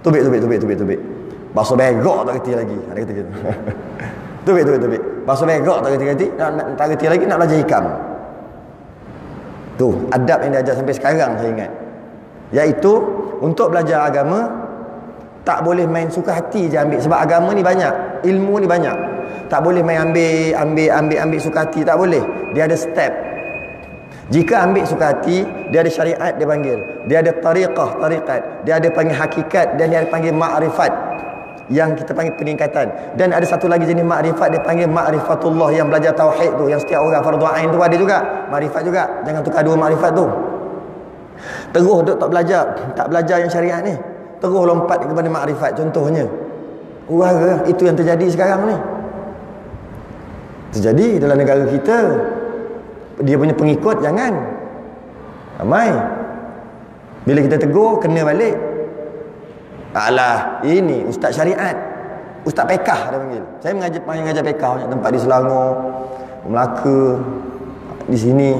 Tubik. Basuh begok tak reti lagi. Ada kata gitu. Tubik. Basuh begok tak reti. Tak reti lagi nak belajar hikam. Tu adab yang diajar sampai sekarang saya ingat. Iaitu untuk belajar agama tak boleh main suka hati je ambil. Sebab agama ni banyak, ilmu ni banyak. Tak boleh main ambil suka hati, tak boleh. Dia ada step. Jika ambil suka hati, dia ada syariat dia panggil. Dia ada tariqat. Dia ada panggil hakikat dan dia ada panggil ma'rifat. Yang kita panggil peningkatan. Dan ada satu lagi jenis ma'rifat, dia panggil ma'rifatullah, yang belajar tauhid tu, yang setiap orang fardu ain tu ada juga. Ma'rifat juga. Jangan tukar dua ma'rifat tu. Terus duk tak belajar yang syariat ni. Terus lompat kepada ma'rifat. Contohnya urara, itu yang terjadi sekarang ni. Terjadi dalam negara kita. Dia punya pengikut jangan ramai. Bila kita tegur, kena balik. Alah, ini ustaz syariat, ustaz pekah dia panggil. Saya mengajar pekah banyak tempat di Selangor, Melaka, di sini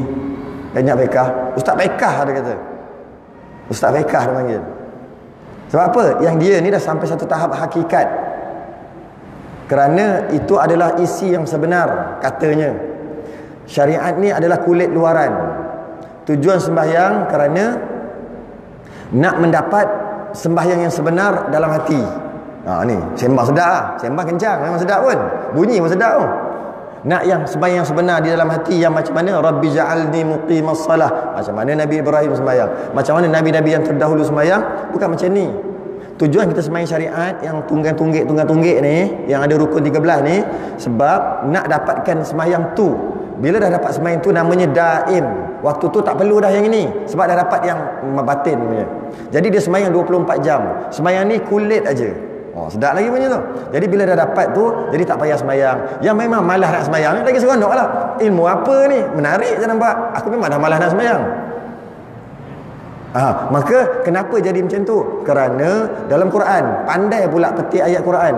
banyak pekah. Ustaz pekah dia kata. Ustaz pekah dia panggil. Sebab apa? Yang dia ni dah sampai satu tahap hakikat. Kerana itu adalah isi yang sebenar katanya. Syariat ni adalah kulit luaran. Tujuan sembahyang kerana nak mendapat sembahyang yang sebenar dalam hati. Ni sembang sedap lah. Sembang kencang memang sedap pun. Bunyi pun sedap pun. Nak yang sembahyang yang sebenar di dalam hati, yang macam mana? Rabbi ja'alni muqimas salah. Macam mana Nabi Ibrahim sembahyang, macam mana Nabi-Nabi yang terdahulu sembahyang. Bukan macam ni. Tujuan kita sembahyang syariat yang tunggang-tunggik ni, yang ada rukun 13 ni, sebab nak dapatkan sembahyang tu. Bila dah dapat sembahyang tu, namanya daim. Waktu tu tak perlu dah yang ini, sebab dah dapat yang batin punya. Jadi dia sembahyang 24 jam. Sembahyang ni kulit aja. Sedap lagi punya tu. Jadi bila dah dapat tu, jadi tak payah sembahyang. Yang memang malas nak sembahyang ni lagi seronok lah. Ilmu apa ni? Menarik je nampak. Aku memang dah malas nak sembahyang. Maka kenapa jadi macam tu? Kerana dalam Quran, pandai pula petik ayat Quran.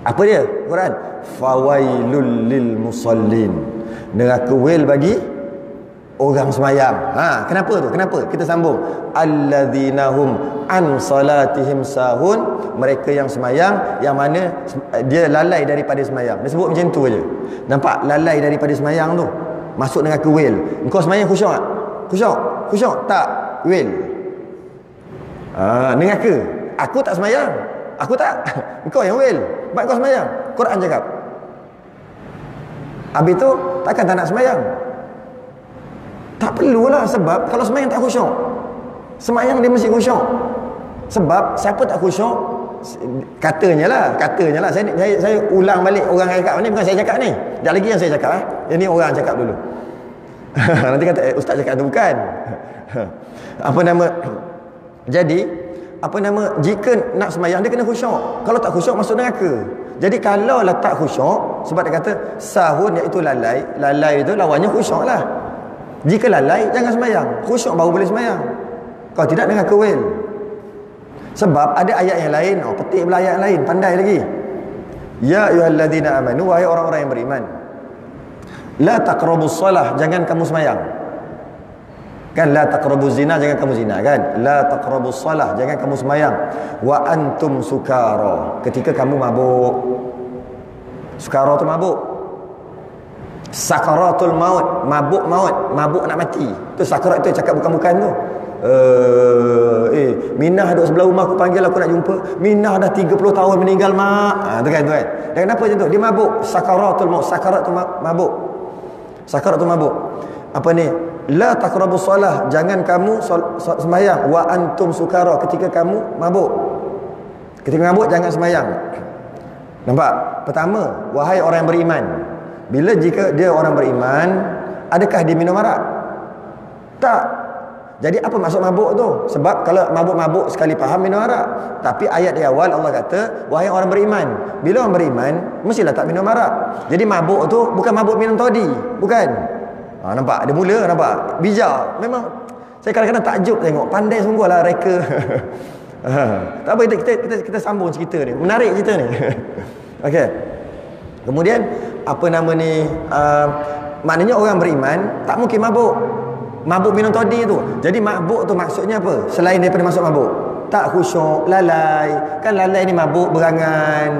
Apa dia? Quran. Fawailul lil musallin. Neraka wail bagi orang sembahyang. Kenapa tu? Kenapa? Kita sambung. Alladzinahum an salatihim sahun. Mereka yang sembahyang, yang mana dia lalai daripada sembahyang. Dia sebut macam tu aja. Nampak? Lalai daripada sembahyang tu. Masuk neraka wail. Engkau sembahyang khusyuk tak? Khusyuk? Tak. Wail. Neraka. Aku tak sembahyang. Aku tak. Engkau yang wail. Baik kau sembahyang. Quran cakap. Habis tu takkan tak nak sembahyang? Tak perlulah, sebab kalau sembahyang tak khusyuk. Sembahyang dia mesti khusyuk. Sebab siapa tak khusyuk, katanya lah. Saya ulang balik orang cakap ni, bukan saya cakap ni. Tak lagi yang saya cakap Ini orang cakap dulu. Nanti kata ustaz cakap tu bukan. Jadi jika nak sembahyang dia kena khusyuk. Kalau tak khusyuk masuk neraka. Jadi kalau lah tak khusyuk, sebab dia kata sahun iaitu lalai. Lalai itu lawannya khusyuk lah. Jika lalai jangan sembahyang. Khusyuk baru boleh sembahyang. Kalau tidak neraka wail. Sebab ada ayat yang lain. Petik pula ayat yang lain. Pandai lagi. Ya ayyuhalladzina amanu, wahai orang-orang yang beriman, la taqrabus salah, jangan kamu sembahyang. Kan la taqrabuz zina, jangan kamu zina kan. La taqrabus salah, jangan kamu sembahyang. Wa antum sukara, ketika kamu mabuk. Sukara tu mabuk. Sakaratul maut, mabuk maut, mabuk nak mati. Tu sakarat tu cakap bukan-bukan tu. Minah duduk sebelah rumah, aku panggil, aku nak jumpa. Minah dah 30 tahun meninggal mak. Tu kan. Dan kenapa macam tu? Dia mabuk. Sakaratul maut, sakarat tu mabuk. Sakarat tu mabuk. Apa ni? La taqrabus salah, jangan kamu sembahyang. Wa antum sukara, ketika kamu mabuk. Ketika mabuk jangan sembahyang. Nampak? Pertama, wahai orang yang beriman. Bila jika dia orang beriman, adakah dia minum arak? Tak. Jadi apa maksud mabuk tu? Sebab kalau mabuk-mabuk sekali faham minum arak. Tapi ayat di awal Allah kata, wahai orang beriman. Bila orang beriman, mestilah tak minum arak. Jadi mabuk tu bukan mabuk minum toddy, bukan. Nampak? Dia mula nampak? Bijak. Memang saya kadang-kadang takjub tengok. Pandai sungguhlah reka. Tak apa, kita sambung cerita ni. Menarik cerita ni. Okey. Kemudian apa nama ni? Maknanya orang beriman tak mungkin mabuk. Mabuk minum toddy tu. Jadi mabuk tu maksudnya apa? Selain daripada masuk mabuk, tak khusyuk, lalai. Kan lalai ni mabuk berangan.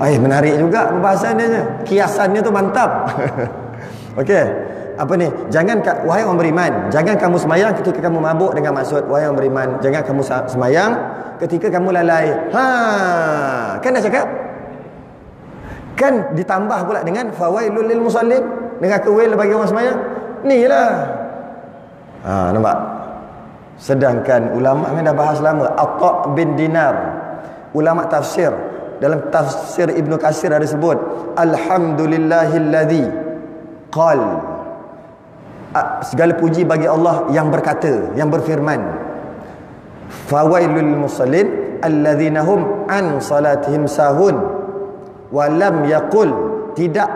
Menarik juga pembahasannya. Kiasannya tu mantap. Okey. Apa ni? Jangan, wahai orang beriman, jangan kamu semayang ketika kamu mabuk, dengan maksud wahai orang beriman, jangan kamu semayang ketika kamu lalai. Kan dah cakap? Kan ditambah pula dengan fawailul lil musallin, dengan kewil bagi orang semayang. Inilah. Nampak? Sedangkan ulama ni dah bahas lama. Atha bin Dinar, ulama tafsir, dalam tafsir Ibnu Katsir ada sebut, alhamdulillahilladzi qal, segala puji bagi Allah yang berkata, yang berfirman, fawailul musallin alladzina hum an salatihim sahun wa lam yaqul, tidak,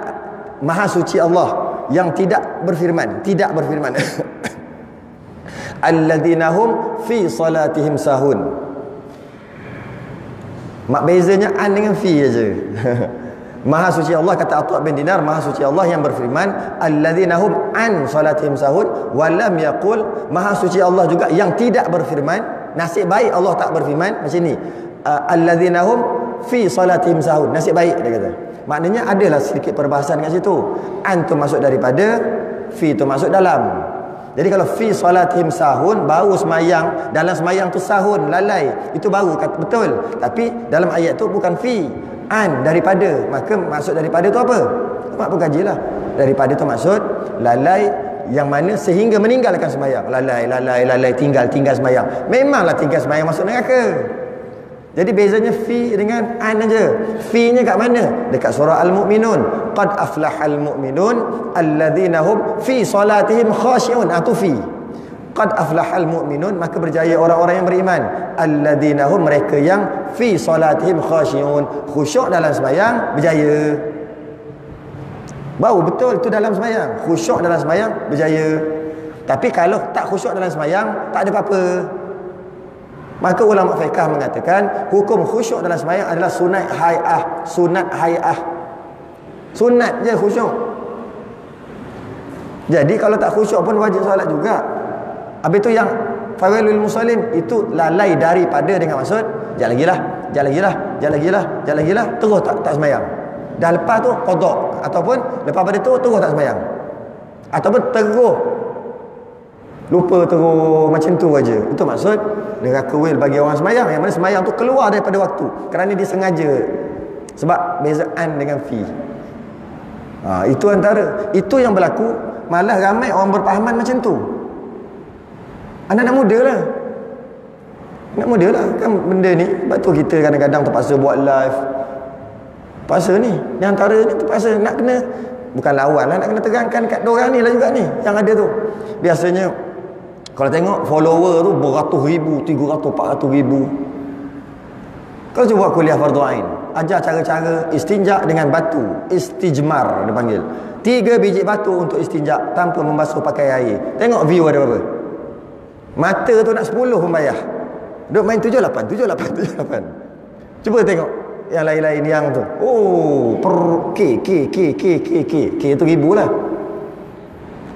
maha suci Allah yang tidak berfirman alladzina hum fi salatihim sahun. Mak bezanya an dengan fi aja. Maha suci Allah, kata Atha bin Dinar, maha suci Allah yang berfirman alladzina hum an salatihim sahun wa lam yaqul, maha suci Allah juga yang tidak berfirman. Nasib baik Allah tak berfirman macam ni, alladzina hum fi salatihim sahun. Nasib baik dia kata. Maknanya adalah sedikit perbahasan kat situ. An tu masuk daripada, fi tu masuk dalam. Jadi kalau fi salatihim sahun, baru semayang, dalam semayang tu sahun, lalai, itu baru kata betul. Tapi dalam ayat tu bukan fi, an, daripada. Maka maksud daripada tu apa? Mak pun kajilah. Daripada tu maksud lalai yang mana sehingga meninggalkan sembahyang. Lalai, tinggal sembahyang. Memanglah tinggal sembahyang masuk neraka. Jadi bezanya fi dengan an aja. Fi-nya kat mana? Dekat surah Al-Mu'minun. Qad aflahal mu'minun alladzina hum fi salatihim khashi'un. Itu fi. Qad aflahal mu'minun, maka berjaya orang-orang yang beriman. Alladzina hum, mereka yang fi salatihim khashi'un, khusyuk dalam sembahyang, berjaya. Bau betul itu dalam sembahyang. Khusyuk dalam sembahyang, berjaya. Tapi kalau tak khusyuk dalam sembahyang, tak ada apa-apa. Maka ulama fiqh mengatakan hukum khusyuk dalam sembahyang adalah sunat hay'ah. Sunat je khusyuk. Jadi kalau tak khusyuk pun wajib solat juga. Habis tu yang fawailul musallin itu lalai daripada, dengan maksud jalan lagi lah, terus tak sembahyang. Dah lepas tu qada, ataupun lepas pada tu terus tak sembahyang. Ataupun terus lupa terus macam tu aja. Itu maksud neraka wil bagi orang sembahyang, yang mana sembahyang tu keluar daripada waktu kerana dia sengaja. Sebab bezaan dengan fi. Itu antara, itu yang berlaku. Malah ramai orang berpahaman macam tu. Anak-anak muda lah. Anak muda lah kan benda ni. Sebab tu kita kadang-kadang terpaksa buat live. Terpaksa ni. Yang antara ni terpaksa nak kena, bukan lawan lah, nak kena terangkan kat diorang ni lah juga ni yang ada tu. Biasanya kalau tengok follower tu beratus ribu, 300, 400 ribu. Kalau cuba kuliah fardhu ain, ajar cara-cara istinja dengan batu, istijmar dia panggil. 3 biji batu untuk istinja tanpa membasuh pakai air. Tengok view ada berapa? Mata tu nak 10 pun bayar. Duk main 78. Cuba tengok yang lain-lain yang tu. Oh, K itu ribu lah.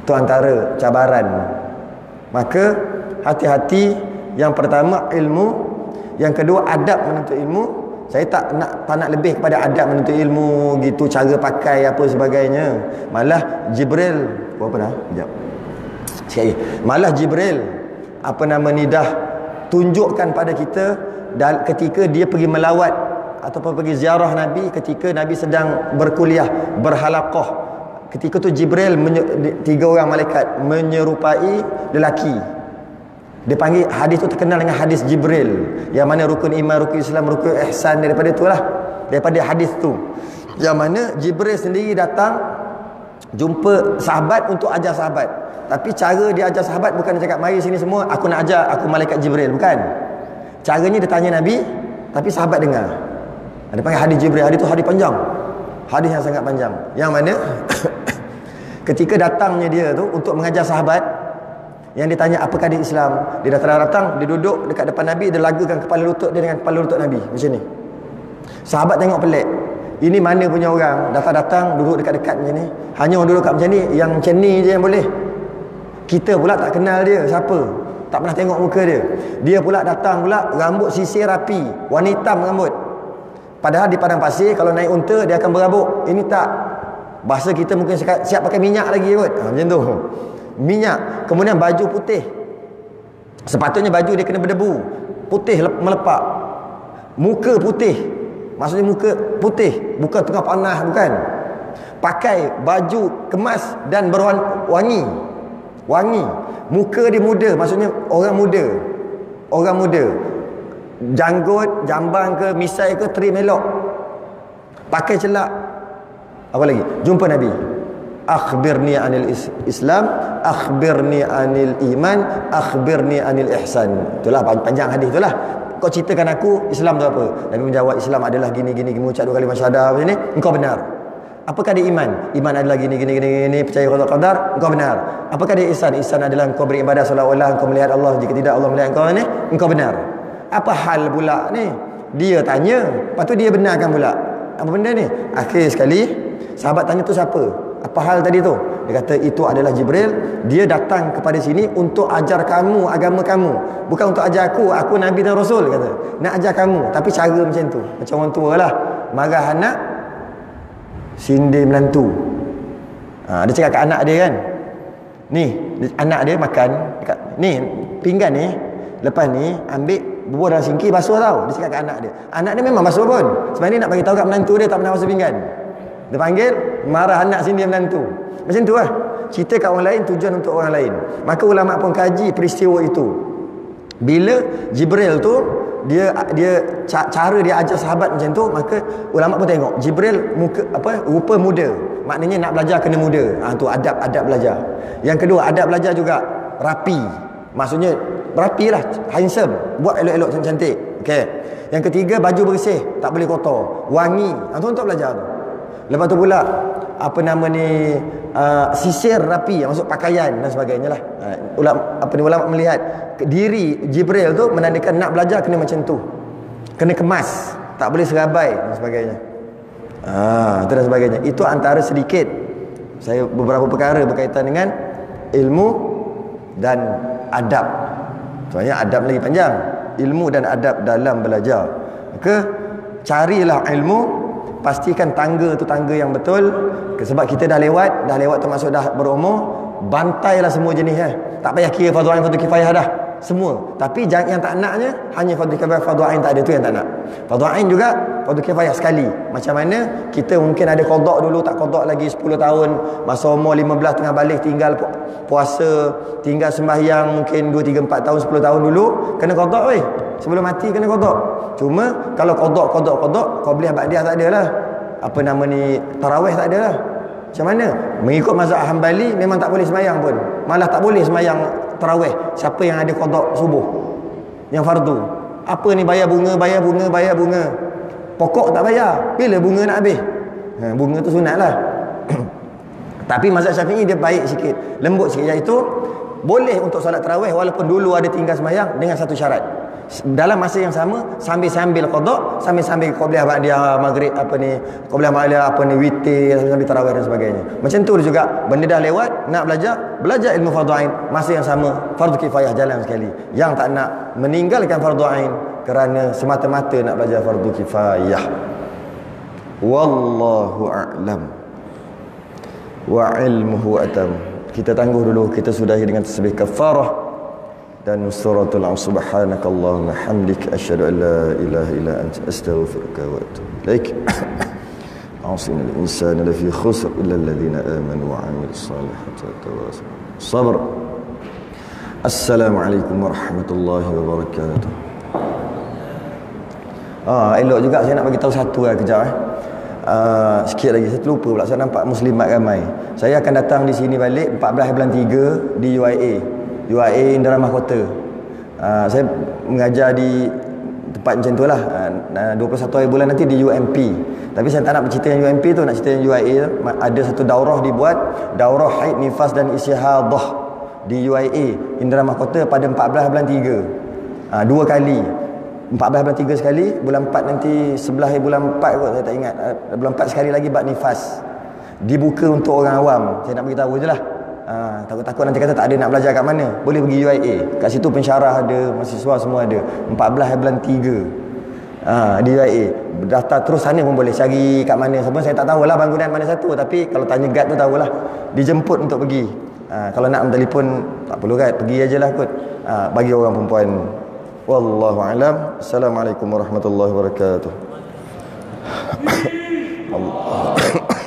Tu antara cabaran Maka hati-hati. Yang pertama ilmu, yang kedua adab menuntut ilmu. Saya tak nak lebih kepada adab menuntut ilmu gitu, cara pakai apa sebagainya. Malah Jibril apa dah? Sekejap. Sikit lagi. Malah Jibril dah tunjukkan pada kita ketika dia pergi melawat ataupun pergi ziarah Nabi, ketika Nabi sedang berkuliah, berhalaqah. Ketika tu Jibril 3 orang malaikat menyerupai lelaki. Dia panggil, hadis tu terkenal dengan hadis Jibril, yang mana rukun iman, rukun Islam, rukun ihsan daripada itulah, daripada hadis tu. Yang mana Jibril sendiri datang jumpa sahabat untuk ajar sahabat. Tapi cara dia ajar sahabat bukan dia cakap mari sini semua aku nak ajar, aku malaikat Jibril, bukan. Caranya dia tanya Nabi, tapi sahabat dengar. Dia panggil hadis Jibril. Hadis tu hadis panjang, hadis yang sangat panjang, yang mana ketika datangnya dia tu untuk mengajar sahabat, yang ditanya apakah dia Islam, dia datang, dia duduk dekat depan Nabi, dia lagakan kepala lutut dia dengan kepala lutut Nabi macam ni. Sahabat tengok pelik, ini mana punya orang datang duduk dekat-dekat macam ni. Hanya orang duduk kat macam ni, yang macam ni je yang boleh. Kita pula tak kenal dia siapa, tak pernah tengok muka dia. Dia pula datang pula, rambut sisir rapi, warna hitam rambut. Padahal di padang pasir kalau naik unta dia akan berabuk. Ini tak, bahasa kita mungkin siap pakai minyak lagi kot, macam tu, minyak. Kemudian baju putih, sepatutnya baju dia kena berdebu, putih melepak. Muka putih, maksudnya muka putih, bukan tengah panas, bukan. Pakai baju kemas dan berwangi, wangi. Muka dia muda, maksudnya orang muda. Janggut, jambang ke, misai ke, trim elok. Pakai celak. Apa lagi? Jumpa Nabi, akhbirni anil Islam, akhbirni anil iman, akhbirni anil ihsan. Itulah panjang hadis itulah. Kau ceritakan aku Islam tu apa? Nabi menjawab, Islam adalah gini mengucap 2 kali syahadah macam ni. Engkau benar. Apakah dia iman? Iman adalah gini, percaya qadar. Engkau benar. Apakah dia ihsan? Ihsan adalah engkau beribadah seolah-olah engkau melihat Allah, jika tidak Allah melihat engkau ni. Engkau benar. Apa hal pula ni? Dia tanya, lepas tu dia benarkan pula. Apa benda ni? Akhir sekali sahabat tanya tu siapa? Apa hal tadi tu? Dia kata itu adalah Jibril. Dia datang kepada sini untuk ajar kamu agama kamu, bukan untuk ajar aku Nabi dan Rasul. Kata nak ajar kamu, tapi cara macam tu, macam orang tua lah, marah anak, sindir menantu. Dia cakap kat anak dia kan, ni anak dia makan dekat, ni pinggan ni, lepas ni ambil bubur dalam singki basuh tau. Dia cakap kat anak dia memang basuh pun, sebenarnya nak bagi tahu kat menantu dia tak pernah basuh pinggan. Dia panggil, marah anak sini dia menantu. Macam tu lah. Cerita kat orang lain, tujuan untuk orang lain. Maka ulama pun kaji peristiwa itu. Bila Jibril tu, dia cara dia ajar sahabat macam tu, maka ulama pun tengok Jibril rupa muda. Maknanya nak belajar kena muda. Tu adab belajar. Yang kedua, adab belajar juga rapi. Maksudnya rapi lah, handsome, buat elok-elok cantik. Okay. Yang ketiga, baju bersih, tak boleh kotor, wangi. Tu untuk belajar tu. Lepas tu pula sisir rapi, maksud pakaian dan sebagainya lah. Ulama melihat diri Jibril tu menandakan nak belajar kena macam tu, kena kemas, tak boleh serabai dan sebagainya. Itu dan sebagainya. Itu antara sedikit saya beberapa perkara berkaitan dengan ilmu dan adab. Soalnya adab lagi panjang, ilmu dan adab dalam belajar. Maka carilah ilmu, pastikan tangga tu tangga yang betul. Sebab kita dah lewat termasuk dah berumur, bantailah semua jenis tak payah kira fardu ain fardu kifayah dah semua. Tapi yang tak naknya hanya fardu kifayah, fardu ain tak ada, tu yang tak nak. Fardu ain juga fardu kifayah sekali. Macam mana kita mungkin ada qada dulu, tak qada lagi 10 tahun, masa umur 15 tengah balik, tinggal puasa, tinggal sembahyang mungkin 2 3 4 tahun, 10 tahun dulu kena qada weh. Sebelum mati kena qada. Cuma kalau qada qabliyah ba'diyah tak ada lah. Tarawih tak ada lah. Macam mana? Mengikut mazhab Hambali memang tak boleh sembahyang pun. Malah tak boleh sembahyang tarawih siapa yang ada qada subuh yang fardu. Apa ni bayar bunga. Pokok tak bayar. Bila bunga nak habis? Bunga tu sunat lah. Tapi mazhab Syafi'i dia baik sikit, lembut sikit, iaitu boleh untuk solat tarawih walaupun dulu ada tinggal sembahyang dengan satu syarat. dalam masa yang sama, sambil-sambil qada, sambil-sambil qabliyah ba'diyah maghrib qabliyah ba'diyah witir, sambil tarawih dan sebagainya. Macam tu juga, benda dah lewat, nak belajar ilmu fardu ain, masa yang sama fardu kifayah jalan sekali. Yang tak nak meninggalkan fardu ain kerana semata-mata nak belajar fardu kifayah. Wallahu a'lam wa ilmuhu atam. Kita tangguh dulu, kita sudahi dengan tasbih kafarah dan suratul subhanakallahumma hamdik asyhadu an la ilaha illa anta astaghfiruka wa atubu ilaik. Asinal insana lafi khusr illa alladhina amanu wa 'amilus salihati wa tawasaw sabr. Assalamualaikum warahmatullahi wabarakatuh. Elok juga saya nak bagi tahu satu kejap sikit lagi, saya terlupa pula, saya nampak muslimat ramai. Saya akan datang di sini balik 14 bulan 3 di UIA Indra Mahkota. Saya mengajar di tempat macam tu lah. 21 hari bulan nanti di UMP. Tapi saya tak nak bercerita yang UMP tu, nak cerita yang UIA. Ada satu daurah dibuat, daurah haid, nifas dan istihadah di UIA Indra Mahkota pada 14 bulan 3. 2 kali. 14 bulan 3 sekali, bulan 4 nanti 11 bulan 4 kot, saya tak ingat. Bulan 4 sekali lagi bab nifas. Dibuka untuk orang awam. Saya nak beritahu je lah. Takut-takut nanti kata tak ada nak belajar kat mana, boleh pergi UIA. Kat situ pensyarah ada, mahasiswa semua ada. 14 bulan 3 di UIA. Daftar terus sana pun boleh, cari kat mana. Sebab saya tak tahulah bangunan mana satu, tapi kalau tanya guard tu tahulah. Dijemput untuk pergi. Kalau nak telefon tak perlu guard, pergi ajalah kot. Bagi orang perempuan. Wallahu a'lam. Assalamualaikum warahmatullahi wabarakatuh. Allah.